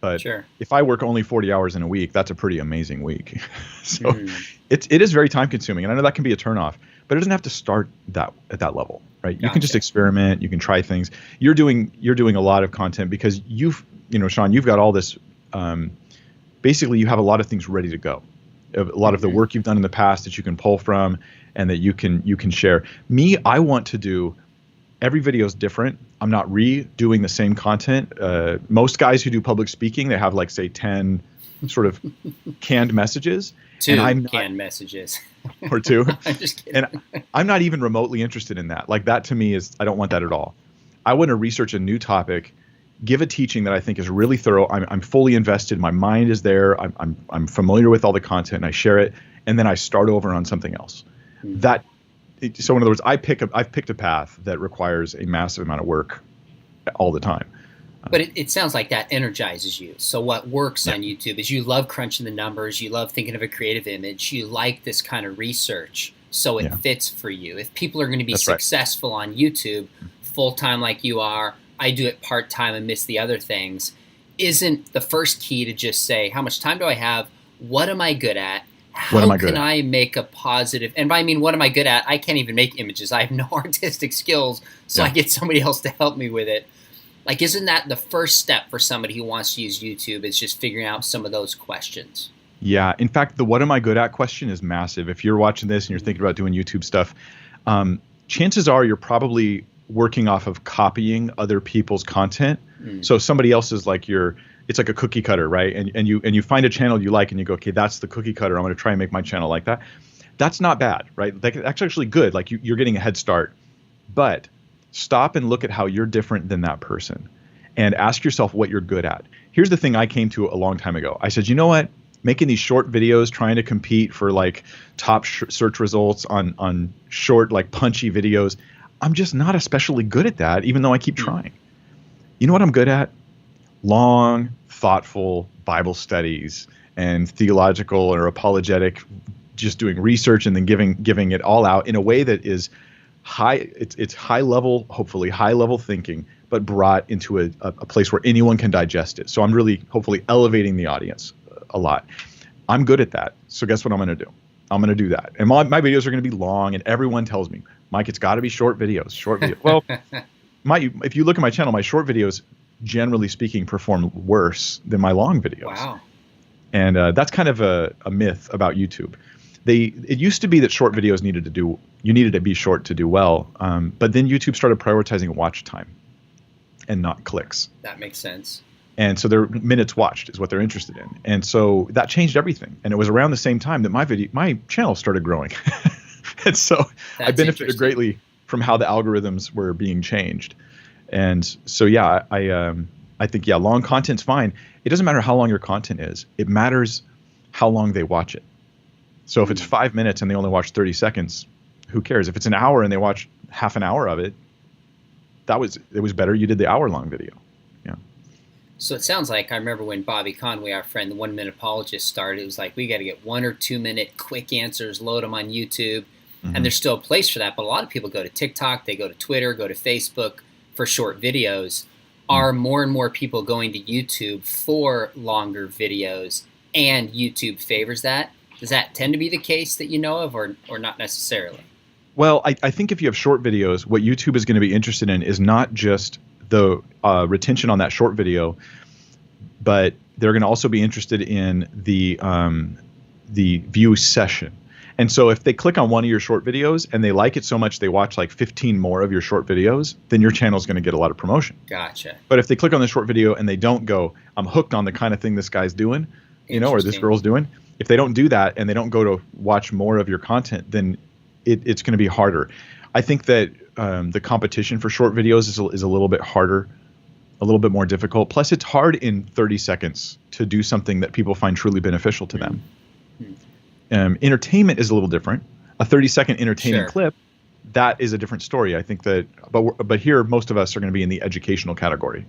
Speaker 2: but if I work only 40 hours in a week, that's a pretty amazing week. So it is very time consuming. And I know that can be a turnoff, but it doesn't have to start at that level, right? Gotcha. You can just experiment, you can try things. You're doing a lot of content because Sean, you've got all this, basically you have a lot of things ready to go. A lot of the work you've done in the past that you can pull from and that you can share. Me, I want to do, every video is different. I'm not redoing the same content. Most guys who do public speaking, they have like, say, 10 sort of canned messages.
Speaker 1: 2 canned messages.
Speaker 2: Or 2.
Speaker 1: I'm just kidding.
Speaker 2: And I'm not even remotely interested in that. Like, that to me I don't want that at all. I want to research a new topic, give a teaching that I think is really thorough. I'm fully invested. My mind is there. I'm familiar with all the content, and I share it, and then I start over on something else. So in other words, I've picked a path that requires a massive amount of work all the time.
Speaker 1: But it sounds like that energizes you. So what works on YouTube is you love crunching the numbers. You love thinking of a creative image. You like this kind of research. So it fits for you. If people are going to be successful on YouTube full-time like you are, I do it part-time and miss the other things, isn't the first key to just say, how much time do I have? What am I good at? How can I make a positive, and by I mean, what am I good at? I can't even make images. I have no artistic skills, so I get somebody else to help me with it. Like, isn't that the first step for somebody who wants to use YouTube, is just figuring out some of those questions?
Speaker 2: Yeah. In fact, the what am I good at question is massive. If you're watching this and you're thinking about doing YouTube stuff, chances are you're probably working off of copying other people's content. So somebody else is like it's like a cookie cutter, right? And you find a channel you like and you go, okay, that's the cookie cutter. I'm going to try and make my channel like that. That's not bad, right? That's actually good. Like you're getting a head start, but stop and look at how you're different than that person and ask yourself what you're good at. Here's the thing I came to a long time ago. I said, you know what? Making these short videos, trying to compete for like top search results on short, like punchy videos, I'm just not especially good at that, even though I keep trying. You know what I'm good at? Long, thoughtful Bible studies and theological or apologetic, just doing research and then giving it all out in a way that is high. It's high level, hopefully high level thinking, but brought into a place where anyone can digest it. So I'm really hopefully elevating the audience a lot. I'm good at that. So guess what I'm going to do? I'm going to do that. And my videos are going to be long, and everyone tells me, Mike, it's got to be short videos. Well, if you look at my channel, my short videos generally speaking, perform worse than my long videos.
Speaker 1: Wow.
Speaker 2: And that's kind of a myth about YouTube. It used to be that short videos you needed to be short to do well, but then YouTube started prioritizing watch time and not clicks.
Speaker 1: That makes sense.
Speaker 2: And so their minutes watched is what they're interested in. And so that changed everything. And it was around the same time that my channel started growing. And so I benefited greatly from how the algorithms were being changed. And so, yeah, I think, yeah, long content's fine. It doesn't matter how long your content is. It matters how long they watch it. So if it's 5 minutes and they only watch 30 seconds, who cares? If it's an hour and they watch half an hour of it, it was better you did the hour-long video. Yeah.
Speaker 1: So it sounds like, I remember when Bobby Conway, our friend, the 1 Minute Apologist, started, it was like, we got to get 1 or 2 minute quick answers, load them on YouTube. Mm-hmm. And there's still a place for that. But a lot of people go to TikTok, they go to Twitter, go to Facebook for short videos. Are more and more people going to YouTube for longer videos, and YouTube favors that? Does that tend to be the case that you know of, or not necessarily?
Speaker 2: Well, I think if you have short videos, what YouTube is going to be interested in is not just the retention on that short video, but they're going to also be interested in the view session. And so if they click on one of your short videos and they like it so much they watch like 15 more of your short videos, then your channel is going to get a lot of promotion.
Speaker 1: Gotcha.
Speaker 2: But if they click on the short video and they don't go, I'm hooked on the kind of thing this guy's doing, or this girl's doing, if they don't do that and they don't go to watch more of your content, then it's going to be harder. I think that the competition for short videos is a little bit harder, a little bit more difficult. Plus, it's hard in 30 seconds to do something that people find truly beneficial to them. Entertainment is a little different. A 30-second entertaining clip, that is a different story. I think that, but here most of us are going to be in the educational category.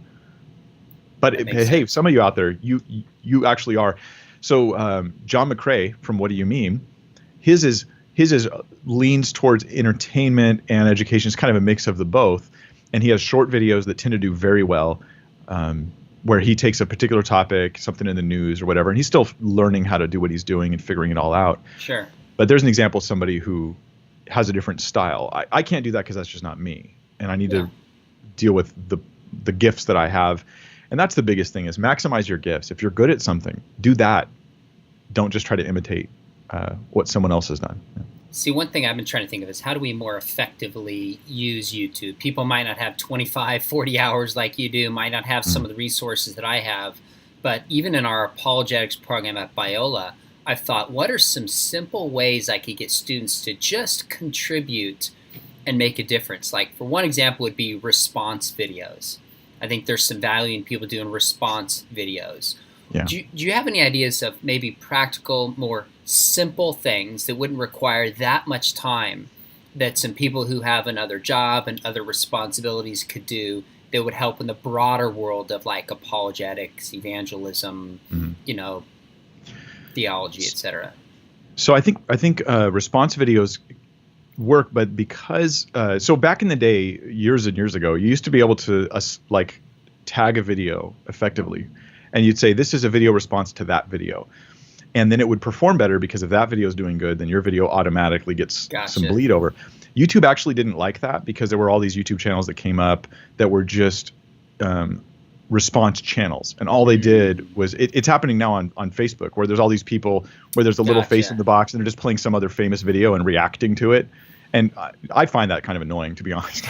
Speaker 2: But hey, some of you out there, you actually are. So John McCrae from What Do You Meme, his leans towards entertainment and education. It's kind of a mix of the both, and he has short videos that tend to do very well. Where he takes a particular topic, something in the news or whatever, and he's still learning how to do what he's doing and figuring it all out.
Speaker 1: Sure.
Speaker 2: But there's an example of somebody who has a different style. I can't do that because that's just not me, and I need to deal with the gifts that I have. And that's the biggest thing, is maximize your gifts. If you're good at something, do that. Don't just try to imitate what someone else has done. Yeah.
Speaker 1: See, one thing I've been trying to think of is how do we more effectively use YouTube? People might not have 25, 40 hours like you do, might not have some of the resources that I have. But even in our apologetics program at Biola, I've thought, what are some simple ways I could get students to just contribute and make a difference? Like, for one example would be response videos. I think there's some value in people doing response videos.
Speaker 2: Yeah.
Speaker 1: Do you have any ideas of maybe practical, more simple things that wouldn't require that much time that some people who have another job and other responsibilities could do that would help in the broader world of like apologetics, evangelism, theology, etc.?
Speaker 2: So I think response videos work, but because so back in the day, years and years ago, you used to be able to tag a video effectively, and you'd say this is a video response to that video. And then it would perform better because if that video is doing good, then your video automatically gets some bleed over. YouTube actually didn't like that because there were all these YouTube channels that came up that were just response channels. And all they did was, it's happening now on Facebook, where there's all these people where there's a little face in the box and they're just playing some other famous video and reacting to it. And I find that kind of annoying, to be honest.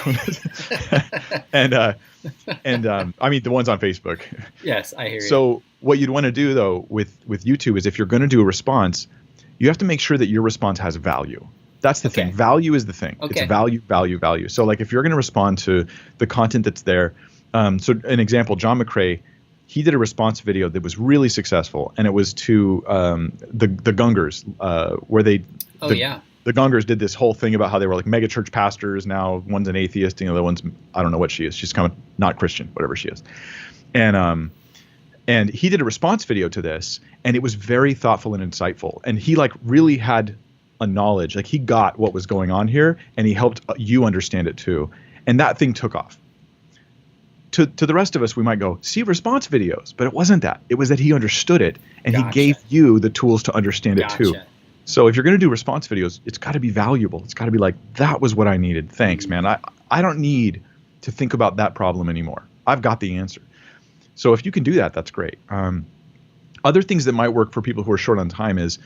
Speaker 2: and I mean, the ones on Facebook.
Speaker 1: Yes, I hear you.
Speaker 2: So what you'd want to do, though, with YouTube is if you're going to do a response, you have to make sure that your response has value. That's the thing. Value is the thing. It's value, value, value. So like if you're going to respond to the content that's there. So an example, John McCrae, he did a response video that was really successful. And it was to the Gungers, where the Gungers did this whole thing about how they were like mega church pastors. Now one's an atheist, and the other one's, I don't know what she is. She's kind of not Christian, whatever she is. And he did a response video to this, and it was very thoughtful and insightful. And he like really had a knowledge, like he got what was going on here, and he helped you understand it too. And that thing took off. To the rest of us, we might go, see response videos, but it wasn't that. It was that he understood it, and he gave you the tools to understand it too. So if you're going to do response videos, it's got to be valuable. It's got to be like, that was what I needed. Thanks, man. I don't need to think about that problem anymore. I've got the answer. So if you can do that, that's great. Other things that might work for people who are short on time is,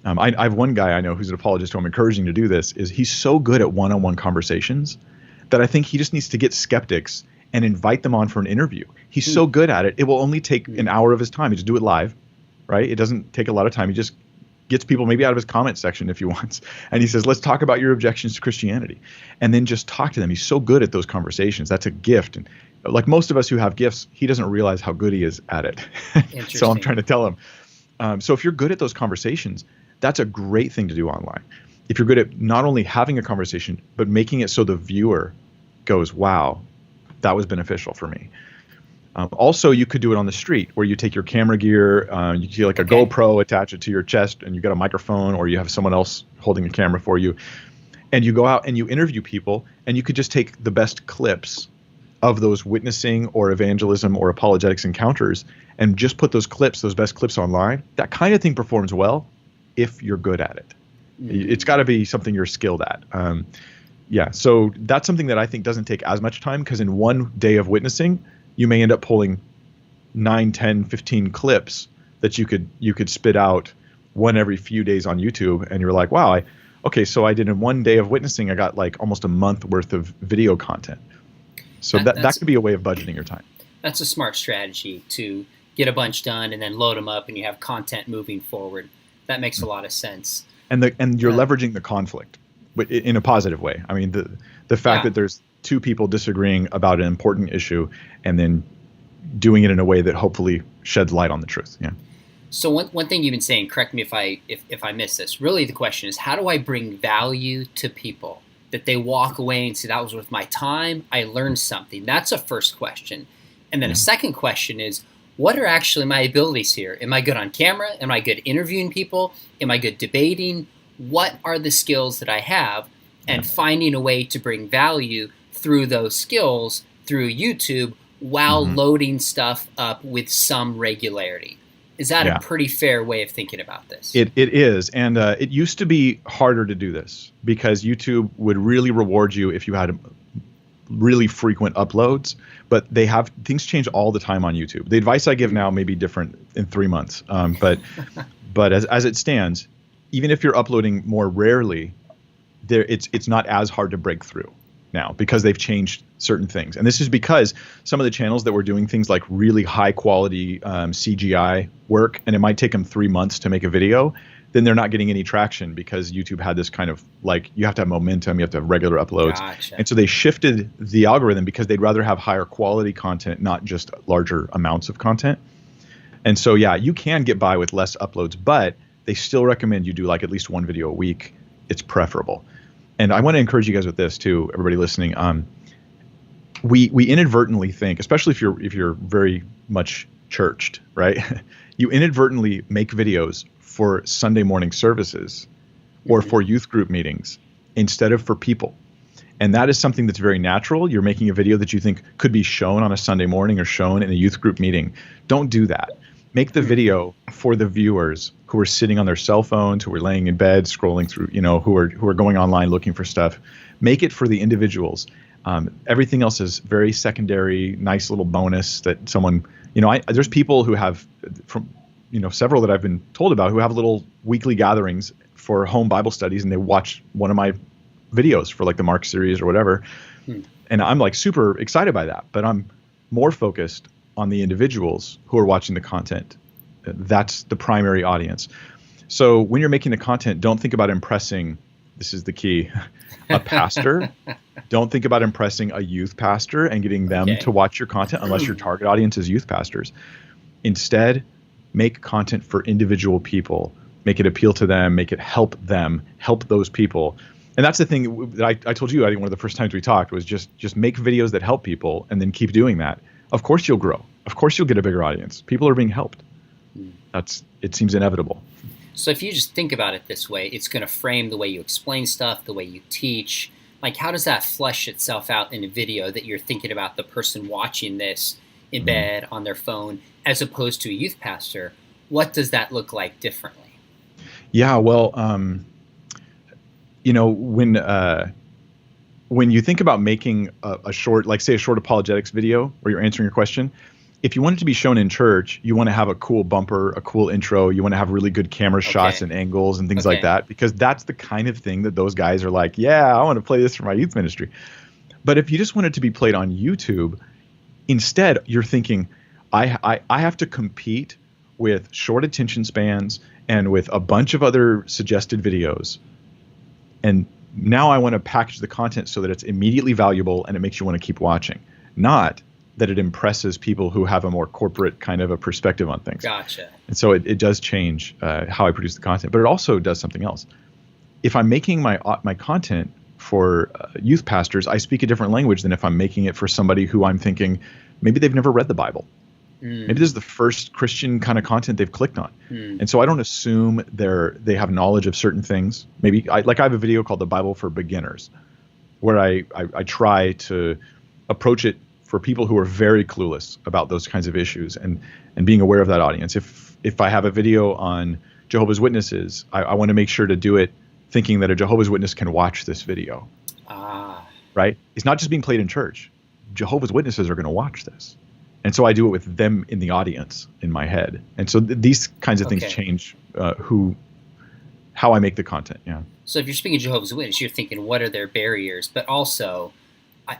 Speaker 2: I have one guy I know who's an apologist who I'm encouraging to do this, is he's so good at one-on-one conversations that I think he just needs to get skeptics and invite them on for an interview. He's so good at it. It will only take an hour of his time. He just do it live, right? It doesn't take a lot of time. He just gets people maybe out of his comment section if he wants. And he says, let's talk about your objections to Christianity. And then just talk to them. He's so good at those conversations. That's a gift. And like most of us who have gifts, he doesn't realize how good he is at it. So I'm trying to tell him. So if you're good at those conversations, that's a great thing to do online. If you're good at not only having a conversation, but making it so the viewer goes, wow, that was beneficial for me. Also, you could do it on the street where you take your camera gear, you get like a GoPro, attach it to your chest, and you got a microphone, or you have someone else holding a camera for you. And you go out and you interview people, and you could just take the best clips of those witnessing or evangelism or apologetics encounters and just put those clips, those best clips online. That kind of thing performs well if you're good at it. It's got to be something you're skilled at. So that's something that I think doesn't take as much time, because in one day of witnessing, you may end up pulling 9, 10, 15 clips that you could spit out one every few days on YouTube. And you're like, wow, so I did in one day of witnessing, I got like almost a month worth of video content. So that could be a way of budgeting your time.
Speaker 1: That's a smart strategy, to get a bunch done and then load them up and you have content moving forward. That makes a lot of sense.
Speaker 2: And you're leveraging the conflict, but in a positive way. I mean, the fact that there's two people disagreeing about an important issue, and then doing it in a way that hopefully sheds light on the truth. Yeah. So
Speaker 1: one thing you've been saying, correct me if I miss this, really the question is, how do I bring value to people that they walk away and say, that was worth my time, I learned something? That's a first question. And then a second question is, what are actually my abilities here? Am I good on camera? Am I good interviewing people? Am I good debating? What are the skills that I have? And finding a way to bring value through those skills through YouTube while loading stuff up with some regularity. Is that a pretty fair way of thinking about this? It
Speaker 2: is. And it used to be harder to do this, because YouTube would really reward you if you had really frequent uploads. But things change all the time on YouTube. The advice I give now may be different in 3 months. But as it stands, even if you're uploading more rarely, it's not as hard to break through now, because they've changed certain things. And this is because some of the channels that were doing things like really high quality CGI work, and it might take them 3 months to make a video, then they're not getting any traction, because YouTube had this kind of like, you have to have momentum, you have to have regular uploads.
Speaker 1: Gotcha.
Speaker 2: And so they shifted the algorithm, because they'd rather have higher quality content, not just larger amounts of content. And so, you can get by with less uploads, but they still recommend you do like at least one video a week. It's preferable. And I want to encourage you guys with this too, everybody listening. We inadvertently think, especially if you're very much churched, right? You inadvertently make videos for Sunday morning services or for youth group meetings instead of for people. And that is something that's very natural. You're making a video that you think could be shown on a Sunday morning or shown in a youth group meeting. Don't do that. Make the video for the viewers who are sitting on their cell phones, who are laying in bed, scrolling through, who are going online looking for stuff. Make it for the individuals. Everything else is very secondary, nice little bonus that someone, there's people who have, from, several that I've been told about, who have little weekly gatherings for home Bible studies, and they watch one of my videos for like the Mark series or whatever. And I'm like super excited by that, but I'm more focused on the individuals who are watching the content. That's the primary audience. So when you're making the content, don't think about impressing, this is the key, a pastor. Don't think about impressing a youth pastor and getting them to watch your content, unless your target audience is youth pastors. Instead, make content for individual people. Make it appeal to them, make it help them, help those people. And that's the thing that I told you, I think one of the first times we talked was just make videos that help people, and then keep doing that. Of course you'll grow. Of course you'll get a bigger audience. People are being helped. It seems inevitable.
Speaker 1: So if you just think about it this way, it's going to frame the way you explain stuff, the way you teach. Like, how does that flesh itself out in a video that you're thinking about the person watching this in bed on their phone, as opposed to a youth pastor? What does that look like differently?
Speaker 2: Yeah, well, when you think about making a short, like say a short apologetics video where you're answering a question, if you want it to be shown in church, you want to have a cool bumper, a cool intro. You want to have really good camera shots and angles and things like that, because that's the kind of thing that those guys are like, yeah, I want to play this for my youth ministry. But if you just want it to be played on YouTube, instead you're thinking, I have to compete with short attention spans and with a bunch of other suggested videos. And now I want to package the content so that it's immediately valuable and it makes you want to keep watching, not that it impresses people who have a more corporate kind of a perspective on things.
Speaker 1: Gotcha.
Speaker 2: And so it does change how I produce the content, but it also does something else. If I'm making my content for youth pastors, I speak a different language than if I'm making it for somebody who I'm thinking maybe they've never read the Bible. Maybe this is the first Christian kind of content they've clicked on. And so I don't assume they have knowledge of certain things. Maybe I have a video called The Bible for Beginners, where I try to approach it for people who are very clueless about those kinds of issues and being aware of that audience. If I have a video on Jehovah's Witnesses, I want to make sure to do it thinking that a Jehovah's Witness can watch this video. Right? It's not just being played in church. Jehovah's Witnesses are going to watch this. And so I do it with them in the audience in my head. And so these kinds of things change how I make the content. Yeah.
Speaker 1: So if you're speaking Jehovah's Witness, you're thinking, what are their barriers? But also,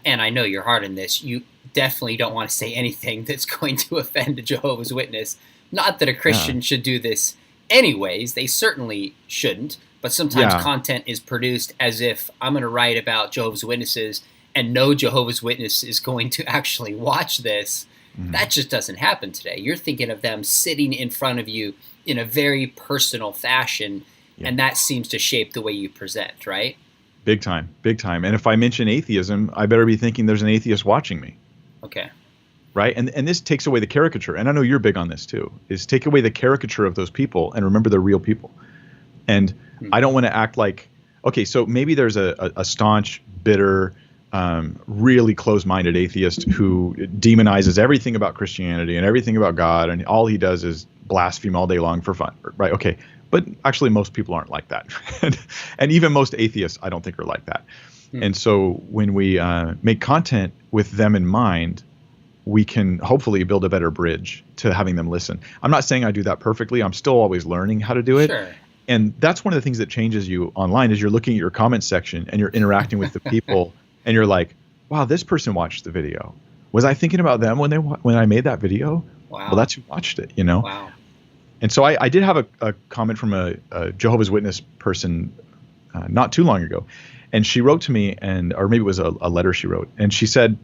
Speaker 1: and I know you're hard on this, you definitely don't want to say anything that's going to offend a Jehovah's Witness. Not that a Christian should do this anyways. They certainly shouldn't. But sometimes content is produced as if I'm going to write about Jehovah's Witnesses and no Jehovah's Witness is going to actually watch this. That just doesn't happen today. You're thinking of them sitting in front of you in a very personal fashion, and that seems to shape the way you present, right?
Speaker 2: Big time, big time. And if I mention atheism, I better be thinking there's an atheist watching me.
Speaker 1: Okay.
Speaker 2: Right? And this takes away the caricature. And I know you're big on this too, is take away the caricature of those people and remember they're real people. And I don't want to act like, okay, so maybe there's a staunch, bitter, really closed-minded atheist who demonizes everything about Christianity and everything about God, and all he does is blaspheme all day long for fun, right? Okay, but actually most people aren't like that. And even most atheists I don't think are like that. And so when we make content with them in mind, we can hopefully build a better bridge to having them listen. I'm not saying I do that perfectly. I'm still always learning how to do it.
Speaker 1: Sure.
Speaker 2: And that's one of the things that changes you online is you're looking at your comment section and you're interacting with the people and you're like, wow, this person watched the video. Was I thinking about them when I made that video?
Speaker 1: Wow.
Speaker 2: Well, that's who watched it, you know?
Speaker 1: Wow.
Speaker 2: And so I did have a comment from a Jehovah's Witness person not too long ago. And she wrote to me, or maybe it was a letter she wrote, and she said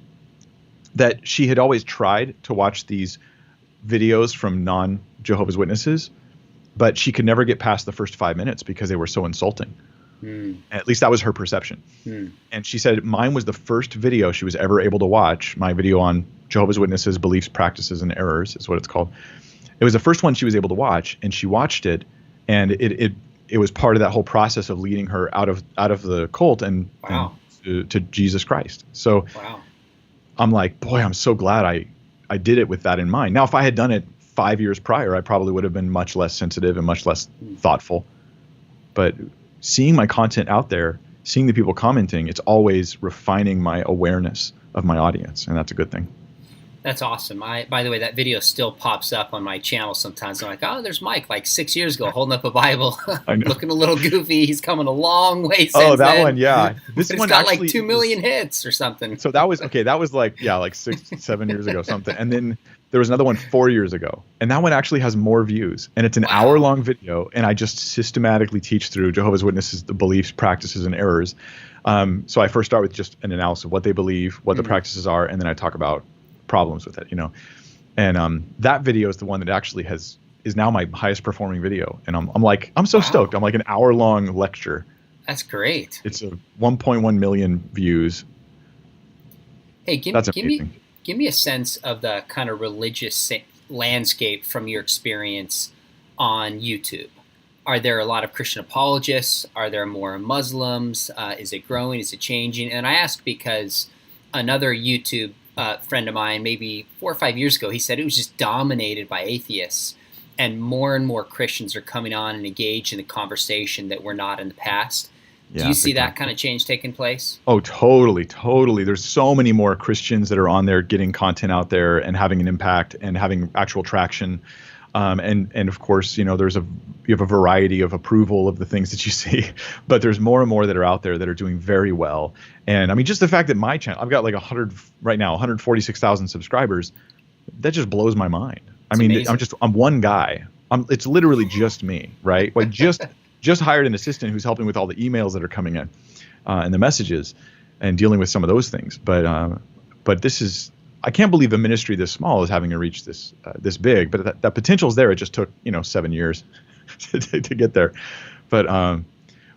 Speaker 2: that she had always tried to watch these videos from non-Jehovah's Witnesses, but she could never get past the first 5 minutes because they were so insulting. At least that was her perception. And she said mine was the first video she was ever able to watch, my video on Jehovah's Witnesses, beliefs, practices, and errors is what it's called. It was the first one she was able to watch, and she watched it, and it was part of that whole process of leading her out of the cult and to Jesus Christ. So I'm like, boy, I'm so glad I did it with that in mind. Now, if I had done it 5 years prior, I probably would have been much less sensitive and much less thoughtful. But seeing my content out there, seeing the people commenting, it's always refining my awareness of my audience, and that's a good thing.
Speaker 1: That's awesome. By the way, that video still pops up on my channel sometimes. I'm like, oh, there's Mike, like 6 years ago, holding up a Bible, looking a little goofy. He's coming a long way since
Speaker 2: that
Speaker 1: then.
Speaker 2: one, yeah.
Speaker 1: This one got like 2 million hits or something.
Speaker 2: So that was like 6-7 years ago, something. And then there was another one 4 years ago, and that one actually has more views. And it's an hour-long video, and I just systematically teach through Jehovah's Witnesses, the beliefs, practices, and errors. So I first start with just an analysis of what they believe, what the practices are, and then I talk about problems with it, you know. And that video is the one that actually is now my highest performing video, and I'm so stoked. I'm like an hour-long lecture.
Speaker 1: That's great.
Speaker 2: It's a 1.1 million views.
Speaker 1: Hey, give me a sense of the kind of religious landscape from your experience on YouTube. Are there a lot of Christian apologists? Are there more Muslims? Is it growing? Is it changing? And I ask because another YouTube friend of mine, maybe 4 or 5 years ago, he said it was just dominated by atheists, and more Christians are coming on and engaged in the conversation that were not in the past. Do you see that kind of change taking place?
Speaker 2: Oh, totally, totally. There's so many more Christians that are on there getting content out there and having an impact and having actual traction. And of course, you have a variety of approval of the things that you see, but there's more and more that are out there that are doing very well. And I mean, just the fact that my channel, I've got like 146,000 subscribers, that just blows my mind. I mean, amazing. I'm one guy. It's literally just me, right? Like just hired an assistant who's helping with all the emails that are coming in, and the messages, and dealing with some of those things. But this is, I can't believe a ministry this small is having to reach this big. But that potential is there. It just took 7 years to get there. But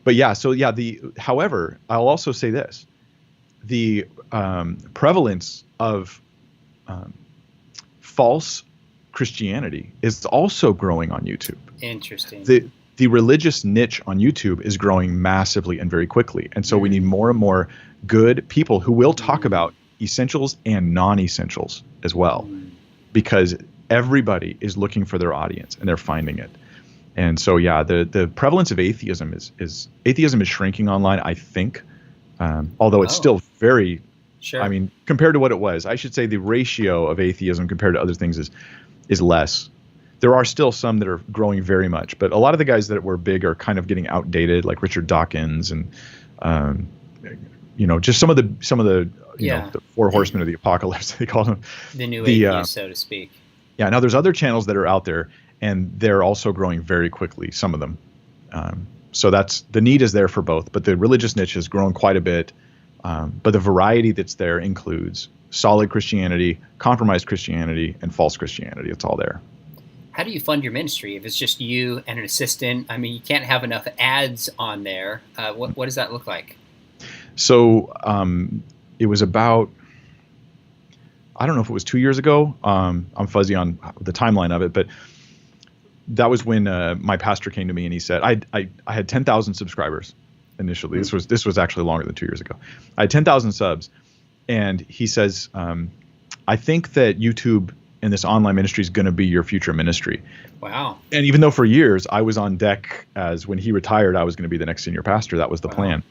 Speaker 2: yeah. So yeah. However, I'll also say this: the prevalence of false Christianity is also growing on YouTube.
Speaker 1: Interesting.
Speaker 2: The religious niche on YouTube is growing massively and very quickly. And so we need more and more good people who will talk about essentials and non-essentials as well, because everybody is looking for their audience and they're finding it. And so, yeah, the prevalence of atheism is shrinking online, I think, although it's still very,
Speaker 1: sure.
Speaker 2: I mean, compared to what it was, I should say the ratio of atheism compared to other things is less. There are still some that are growing very much, but a lot of the guys that were big are kind of getting outdated, like Richard Dawkins and, just some of the the four horsemen of the apocalypse, they call them.
Speaker 1: The new atheists, so to speak.
Speaker 2: Yeah. Now there's other channels that are out there, and they're also growing very quickly, some of them. So the need is there for both, but the religious niche has grown quite a bit. But the variety that's there includes solid Christianity, compromised Christianity, and false Christianity. It's all there.
Speaker 1: How do you fund your ministry if it's just you and an assistant? I mean, you can't have enough ads on there. What does that look like?
Speaker 2: So it was about, I don't know if it was 2 years ago. I'm fuzzy on the timeline of it, but that was when my pastor came to me and he said, I had 10,000 subscribers initially. This was actually longer than 2 years ago. I had 10,000 subs, and he says, I think that YouTube and this online ministry is going to be your future ministry.
Speaker 1: Wow. And
Speaker 2: even though for years I was on deck as when he retired, I was going to be the next senior pastor. That was the plan.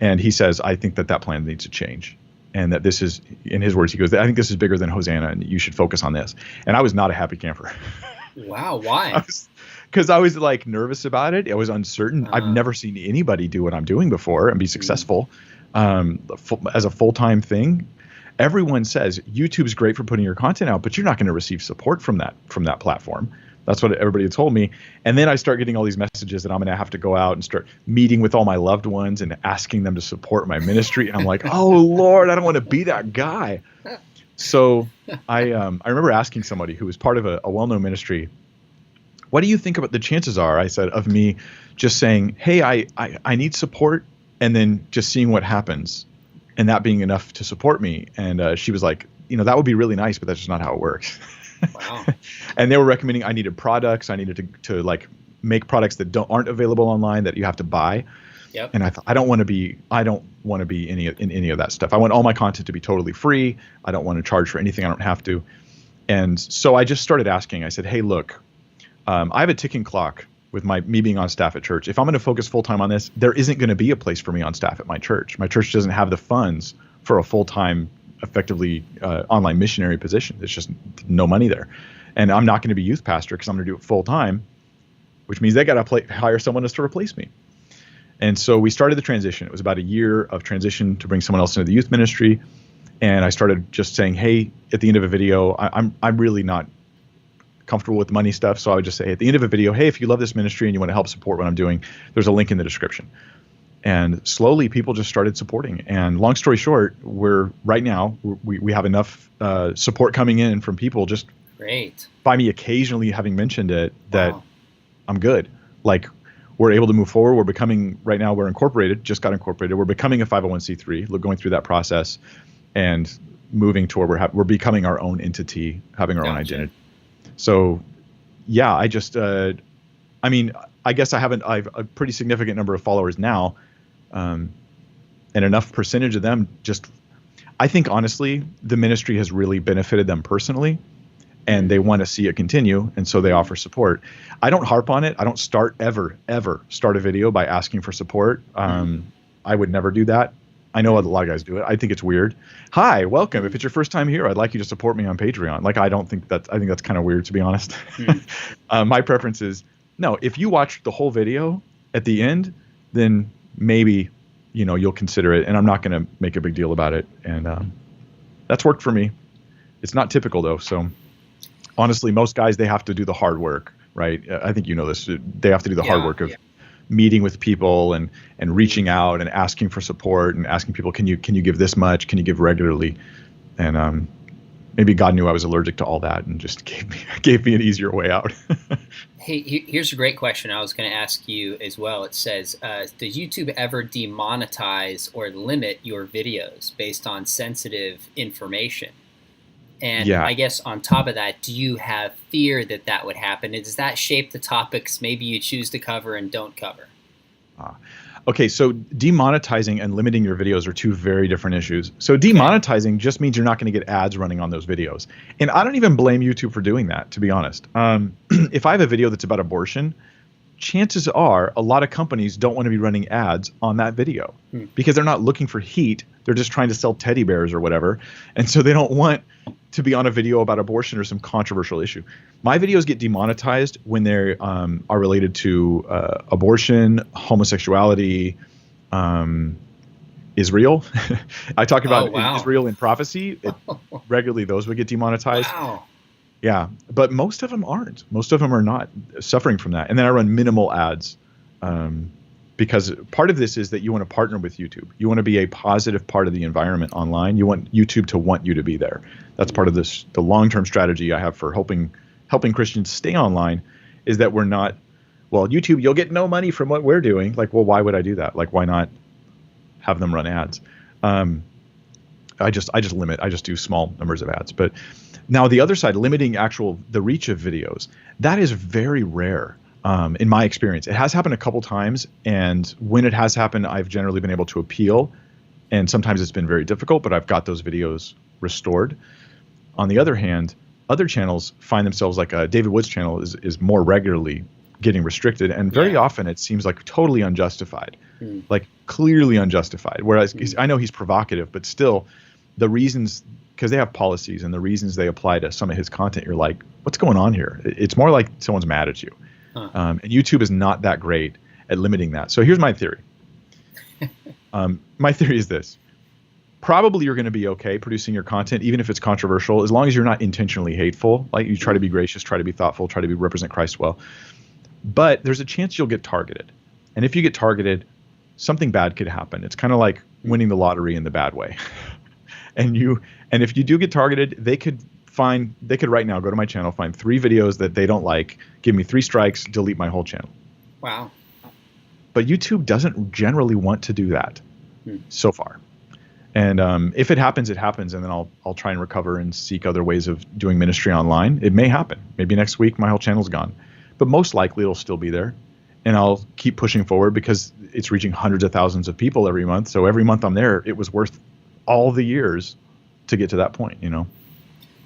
Speaker 2: And he says, I think that plan needs to change. And that this is, in his words, he goes, I think this is bigger than Hosanna and you should focus on this. And I was not a happy camper.
Speaker 1: Wow. Why?
Speaker 2: Because I was like nervous about it. I was uncertain. I've never seen anybody do what I'm doing before and be successful as a full-time thing. Everyone says YouTube's great for putting your content out, but you're not going to receive support from that platform. That's what everybody had told me. And then I start getting all these messages that I'm going to have to go out and start meeting with all my loved ones and asking them to support my ministry. And I'm like, oh Lord, I don't want to be that guy. So I remember asking somebody who was part of a well-known ministry, what do you think about the chances are, I said, of me just saying, hey, I need support, and then just seeing what happens, and that being enough to support me. And she was like, that would be really nice, but that's just not how it works.
Speaker 1: Wow.
Speaker 2: And they were recommending I needed products. I needed to like make products that aren't available online that you have to buy.
Speaker 1: Yep.
Speaker 2: And I thought, I don't want to be in any of that stuff. I want all my content to be totally free. I don't want to charge for anything I don't have to. And so I just started asking. I said, hey, look, I have a ticking clock with me being on staff at church. If I'm going to focus full time on this, there isn't going to be a place for me on staff at my church. My church doesn't have the funds for a full-time, effectively online missionary position. There's just no money there. And I'm not going to be youth pastor because I'm going to do it full time, which means they got to hire someone else to replace me. And so we started the transition. It was about a year of transition to bring someone else into the youth ministry. And I started just saying, hey, at the end of a video, I'm really not comfortable with money stuff. So I would just say at the end of a video, hey, if you love this ministry and you want to help support what I'm doing, there's a link in the description. And slowly people just started supporting. And long story short, right now we have enough support coming in from people just
Speaker 1: great
Speaker 2: by me occasionally having mentioned it that I'm good. Like we're able to move forward. Right now we're incorporated, just got incorporated. We're becoming a 501c3. We're going through that process and moving toward we're becoming our own entity, having our own identity. So yeah, I just, I guess I have a pretty significant number of followers now. And enough percentage of them I think honestly, the ministry has really benefited them personally and they want to see it continue. And so they offer support. I don't harp on it. I don't ever start a video by asking for support. I would never do that. I know a lot of guys do it. I think it's weird. Hi, welcome. If it's your first time here, I'd like you to support me on Patreon. Like, I think that's kind of weird, to be honest. My preference is, no, if you watch the whole video at the end, then maybe, you'll consider it. And I'm not going to make a big deal about it. And that's worked for me. It's not typical, though. So honestly, most guys, they have to do the hard work, right? I think you know this. They have to do the hard work of meeting with people and reaching out and asking for support and asking people, can you give this much? Can you give regularly? And maybe God knew I was allergic to all that and just gave me an easier way out.
Speaker 1: Hey, here's a great question I was going to ask you as well. It says, does YouTube ever demonetize or limit your videos based on sensitive information? And I guess on top of that, do you have fear that would happen? And does that shape the topics maybe you choose to cover and don't cover?
Speaker 2: Okay, so demonetizing and limiting your videos are two very different issues. So demonetizing just means you're not going to get ads running on those videos. And I don't even blame YouTube for doing that, to be honest. If I have a video that's about abortion, chances are a lot of companies don't want to be running ads on that video because they're not looking for heat. They're just trying to sell teddy bears or whatever. And so they don't want to be on a video about abortion or some controversial issue. My videos get demonetized when they are related to abortion, homosexuality, Israel. I talk about Israel in prophecy. Regularly, those would get demonetized.
Speaker 1: Wow.
Speaker 2: Yeah, but most of them aren't. Most of them are not suffering from that. And then I run minimal ads because part of this is that you want to partner with YouTube. You want to be a positive part of the environment online. You want YouTube to want you to be there. That's part of this. The long-term strategy I have for helping Christians stay online is that we're not, well, YouTube, you'll get no money from what we're doing. Like, well, why would I do that? Like, why not have them run ads? I just do small numbers of ads. But now the other side, limiting the reach of videos, that is very rare. In my experience, it has happened a couple times, and when it has happened, I've generally been able to appeal, and sometimes it's been very difficult, but I've got those videos restored. On the other hand, other channels find themselves, like David Wood's channel is more regularly getting restricted, and very often it seems like totally unjustified, like clearly unjustified. Whereas I know he's provocative, but still, the reasons, because they have policies and the reasons they apply to some of his content, you're like, what's going on here? It's more like someone's mad at you. And YouTube is not that great at limiting that. So here's my theory. My theory is this. Probably you're going to be okay producing your content, even if it's controversial, as long as you're not intentionally hateful. Like, you try to be gracious, try to be thoughtful, try to represent Christ well. But there's a chance you'll get targeted. And if you get targeted, something bad could happen. It's kind of like winning the lottery in the bad way. And if you do get targeted, they could right now go to my channel, find 3 videos that they don't like, give me 3 strikes, delete my whole channel.
Speaker 1: Wow.
Speaker 2: But YouTube doesn't generally want to do that so far. And if it happens, it happens, and then I'll try and recover and seek other ways of doing ministry online. It may happen. Maybe next week my whole channel's gone. But most likely it'll still be there. And I'll keep pushing forward because it's reaching hundreds of thousands of people every month. So every month I'm there, it was worth all the years to get to that point,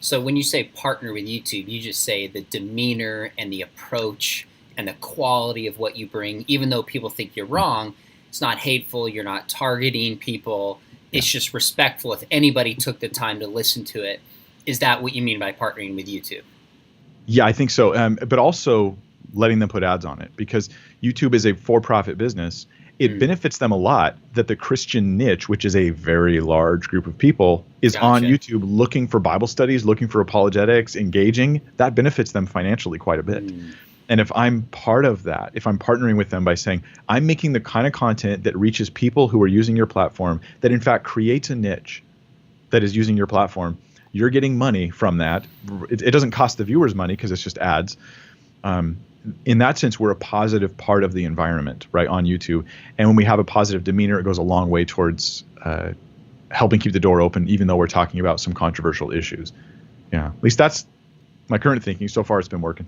Speaker 1: So when you say partner with YouTube, you just say the demeanor and the approach and the quality of what you bring, even though people think you're wrong, it's not hateful, you're not targeting people, it's just respectful if anybody took the time to listen to it. Is that what you mean by partnering with YouTube?
Speaker 2: Yeah, I think so. But also letting them put ads on it, because YouTube is a for-profit business. It benefits them a lot that the Christian niche, which is a very large group of people, is on YouTube looking for Bible studies, looking for apologetics, engaging. That benefits them financially quite a bit. And if I'm part of that, if I'm partnering with them by saying, I'm making the kind of content that reaches people who are using your platform, that in fact creates a niche that is using your platform, you're getting money from that. It doesn't cost the viewers money because it's just ads. In that sense, we're a positive part of the environment, right, on YouTube. And when we have a positive demeanor, it goes a long way towards helping keep the door open, even though we're talking about some controversial issues. Yeah, at least that's my current thinking. So far, it's been working.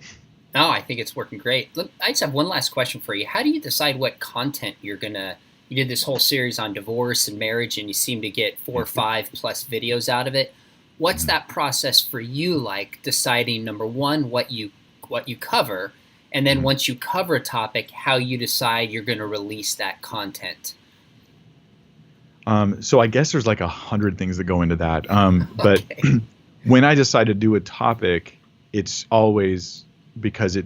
Speaker 1: No, I think it's working great. Look, I just have one last question for you. How do you decide what content you did this whole series on divorce and marriage, and you seem to get 4 or 5 plus videos out of it. What's that process for you like, deciding, number one, what you cover, and then once you cover a topic, how you decide you're going to release that content?
Speaker 2: So I guess there's like 100 things that go into that. But
Speaker 1: Okay.
Speaker 2: when I decide to do a topic, it's always because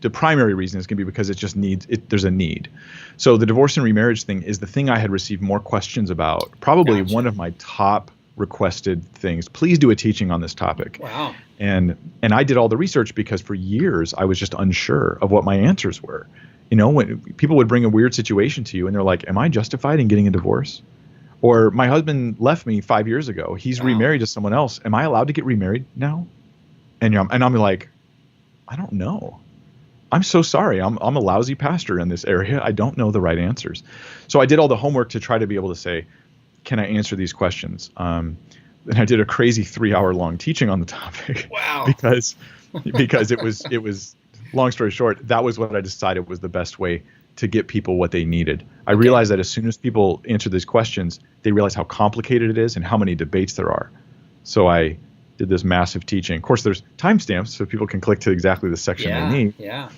Speaker 2: the primary reason is going to be because it just needs it. There's a need. So the divorce and remarriage thing is the thing I had received more questions about. Probably
Speaker 1: Gotcha.
Speaker 2: one of my top requested things. Please do a teaching on this topic.
Speaker 1: Wow.
Speaker 2: And I did all the research because for years I was just unsure of what my answers were. You know, when people would bring a weird situation to you and they're like, am I justified in getting a divorce? Or my husband left me 5 years ago. He's
Speaker 1: Wow.
Speaker 2: remarried to someone else. Am I allowed to get remarried now? And I'm like, I don't know. I'm so sorry. I'm a lousy pastor in this area. I don't know the right answers. So I did all the homework to try to be able to say, can I answer these questions? And I did a crazy 3-hour long teaching on the topic.
Speaker 1: Wow.
Speaker 2: because it was long story short, that was what I decided was the best way to get people what they needed. I realized that as soon as people answer these questions, they realize how complicated it is and how many debates there are. So I did this massive teaching. Of course, there's timestamps so people can click to exactly the section they need.
Speaker 1: Yeah.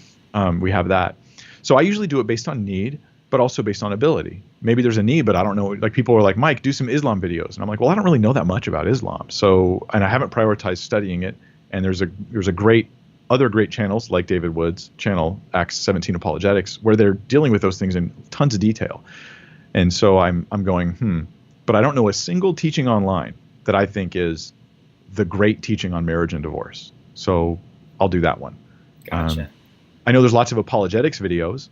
Speaker 2: We have that. So I usually do it based on need, but also based on ability. Maybe there's a need, but I don't know. Like people are like, Mike, do some Islam videos. And I'm like, well, I don't really know that much about Islam. So, and I haven't prioritized studying it. And there's other great channels like David Wood's channel, Acts 17 Apologetics, where they're dealing with those things in tons of detail. And so I'm going, but I don't know a single teaching online that I think is the great teaching on marriage and divorce. So I'll do that one.
Speaker 1: Gotcha.
Speaker 2: I know there's lots of apologetics videos,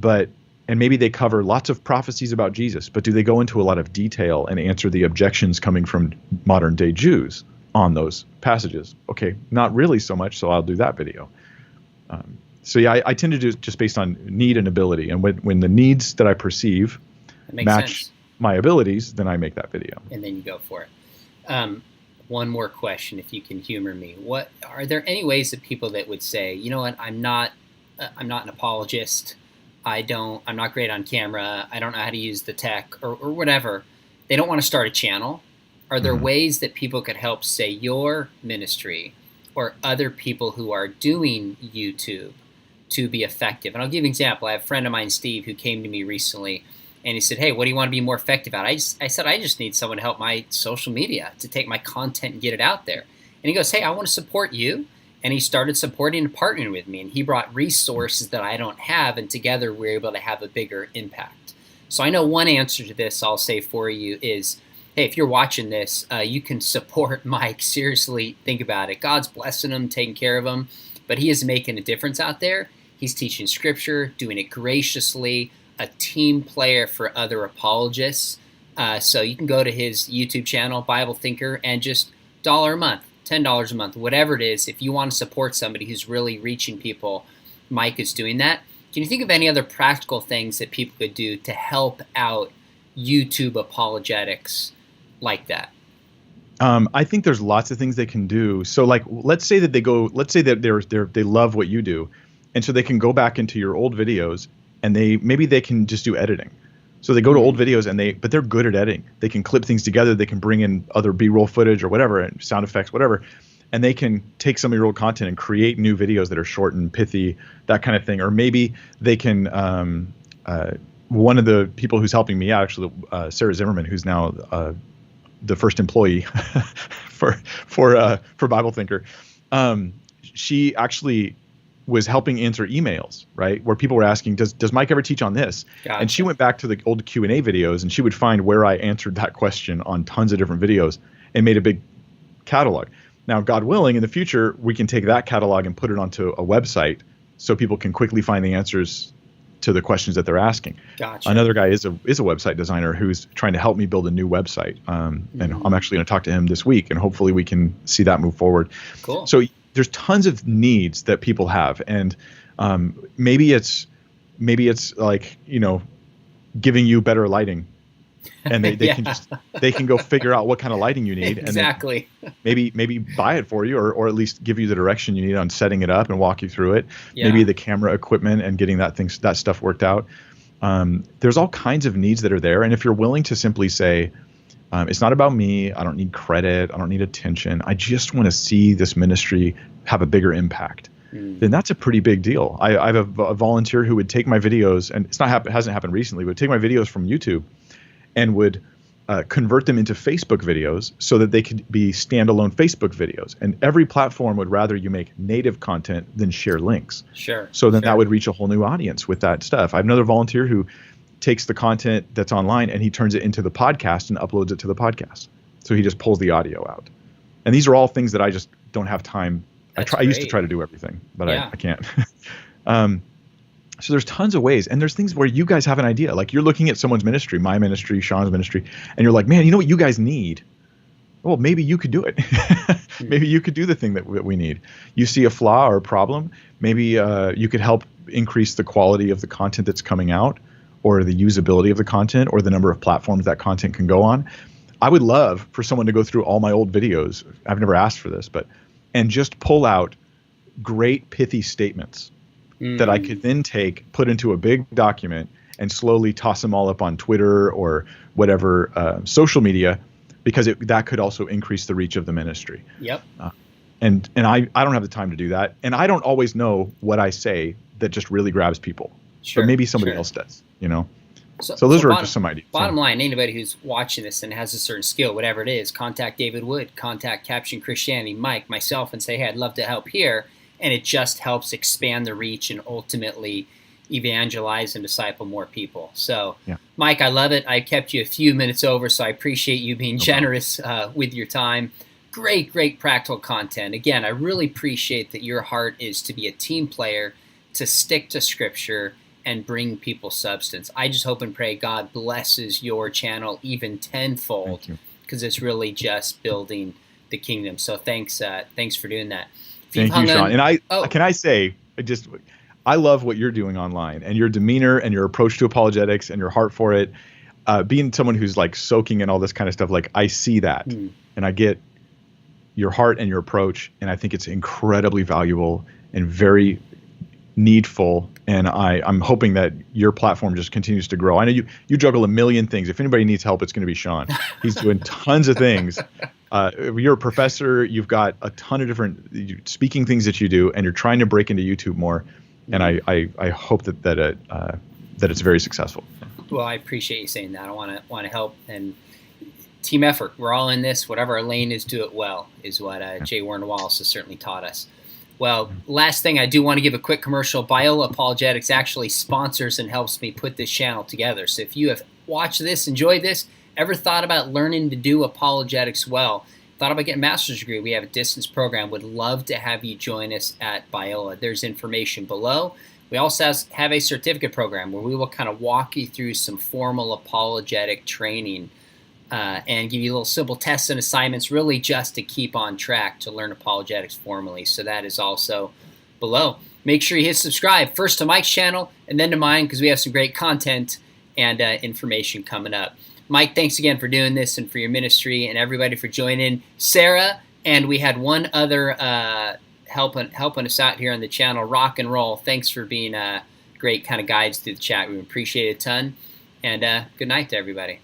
Speaker 2: and maybe they cover lots of prophecies about Jesus, but do they go into a lot of detail and answer the objections coming from modern day Jews on those passages? Okay, not really so much, so I'll do that video. So yeah, I tend to do it just based on need and ability. And when the needs that I perceive match my abilities, then I make that video.
Speaker 1: And then you go for it. One more question, if you can humor me. What are there any ways that people that would say, you know what, I'm not an apologist. I'm not great on camera. I don't know how to use the tech or whatever. They don't want to start a channel. Are there ways that people could help, say, your ministry or other people who are doing YouTube to be effective? And I'll give you an example. I have a friend of mine, Steve, who came to me recently, and he said, hey, what do you want to be more effective at? I said, I just need someone to help my social media, to take my content and get it out there. And he goes, hey, I want to support you. And he started supporting and partnering with me. And he brought resources that I don't have. And together we're able to have a bigger impact. So I know one answer to this I'll say for you is, hey, if you're watching this, you can support Mike. Seriously, think about it. God's blessing him, taking care of him. But he is making a difference out there. He's teaching scripture, doing it graciously, a team player for other apologists. So you can go to his YouTube channel, Bible Thinker, and just $1 a month, $10 a month, whatever it is. If you want to support somebody who's really reaching people, Mike is doing that. Can you think of any other practical things that people could do to help out YouTube apologetics like that?
Speaker 2: I think there's lots of things they can do. So like, let's say that they love what you do. And so they can go back into your old videos and maybe they can just do editing. So they go to old videos but they're good at editing. They can clip things together. They can bring in other B-roll footage or whatever, and sound effects, whatever. And they can take some of your old content and create new videos that are short and pithy, that kind of thing. Or maybe they can, one of the people who's helping me out, actually, Sarah Zimmerman, who's now the first employee for Bible Thinker, she actually was helping answer emails, right? Where people were asking, does Mike ever teach on this?
Speaker 1: Gotcha.
Speaker 2: And she went back to the old Q&A videos and she would find where I answered that question on tons of different videos and made a big catalog. Now, God willing, in the future, we can take that catalog and put it onto a website so people can quickly find the answers to the questions that they're asking.
Speaker 1: Gotcha.
Speaker 2: Another guy is a website designer who's trying to help me build a new website. And I'm actually going to talk to him this week, and hopefully we can see that move forward.
Speaker 1: Cool.
Speaker 2: So there's tons of needs that people have, and maybe it's like, giving you better lighting, and they can go figure out what kind of lighting you need.
Speaker 1: Exactly.
Speaker 2: And maybe buy it for you, or at least give you the direction you need on setting it up and walk you through it.
Speaker 1: Yeah.
Speaker 2: Maybe the camera equipment and getting that stuff worked out. There's all kinds of needs that are there, and if you're willing to simply say, it's not about me. I don't need credit. I don't need attention. I just want to see this ministry have a bigger impact. Then that's a pretty big deal. I have a volunteer who would take my videos, and hasn't happened recently, but take my videos from YouTube and would convert them into Facebook videos so that they could be standalone Facebook videos. And every platform would rather you make native content than share links.
Speaker 1: Sure.
Speaker 2: So then that would reach a whole new audience with that stuff. I have another volunteer who takes the content that's online and he turns it into the podcast and uploads it to the podcast. So he just pulls the audio out. And these are all things that I just don't have time. I used to try to do everything, but I can't. So there's tons of ways, and there's things where you guys have an idea. Like you're looking at someone's ministry, my ministry, Sean's ministry, and you're like, man, you know what you guys need? Well, maybe you could do it. Maybe you could do the thing that we need. You see a flaw or a problem, maybe you could help increase the quality of the content that's coming out, or the usability of the content, or the number of platforms that content can go on. I would love for someone to go through all my old videos. I've never asked for this, and just pull out great pithy statements that I could then put into a big document and slowly toss them all up on Twitter or whatever social media, because that could also increase the reach of the ministry.
Speaker 1: Yep.
Speaker 2: And I don't have the time to do that. And I don't always know what I say that just really grabs people. But maybe somebody else does, you know? So those are just some ideas.
Speaker 1: Bottom line, anybody who's watching this and has a certain skill, whatever it is, contact David Wood, contact Caption Christianity, Mike, myself, and say, hey, I'd love to help here. And it just helps expand the reach and ultimately evangelize and disciple more people. So, Mike, I love it. I kept you a few minutes over, so I appreciate you being generous with your time. Great practical content. Again, I really appreciate that your heart is to be a team player, to stick to Scripture, and bring people substance. I just hope and pray God blesses your channel even tenfold, because it's really just building the kingdom. So thanks for doing that.
Speaker 2: Thank you, Sean. And can I say, I love what you're doing online, and your demeanor and your approach to apologetics and your heart for it. Being someone who's like soaking in all this kind of stuff, like I see that, and I get your heart and your approach, and I think it's incredibly valuable and very needful. And I'm hoping that your platform just continues to grow. I know you juggle a million things. If anybody needs help, it's going to be Sean. He's doing tons of things. You're a professor. You've got a ton of different speaking things that you do, and you're trying to break into YouTube more. And I hope that it's very successful.
Speaker 1: Well, I appreciate you saying that. I want to help, and team effort. We're all in this. Whatever our lane is, do it well, is what J. Warren Wallace has certainly taught us. Well, last thing, I do want to give a quick commercial. Biola Apologetics actually sponsors and helps me put this channel together. So if you have watched this, enjoyed this, ever thought about learning to do apologetics well, thought about getting a master's degree, we have a distance program. Would love to have you join us at Biola. There's information below. We also have a certificate program where we will kind of walk you through some formal apologetic training and give you little simple tests and assignments, really just to keep on track to learn apologetics formally. So that is also below. Make sure you hit subscribe, first to Mike's channel and then to mine, because we have some great content and information coming up. Mike, thanks again for doing this and for your ministry, and everybody for joining. Sarah, and we had one other helping us out here on the channel, Rock and Roll. Thanks for being great kind of guides through the chat. We appreciate it a ton. And good night to everybody.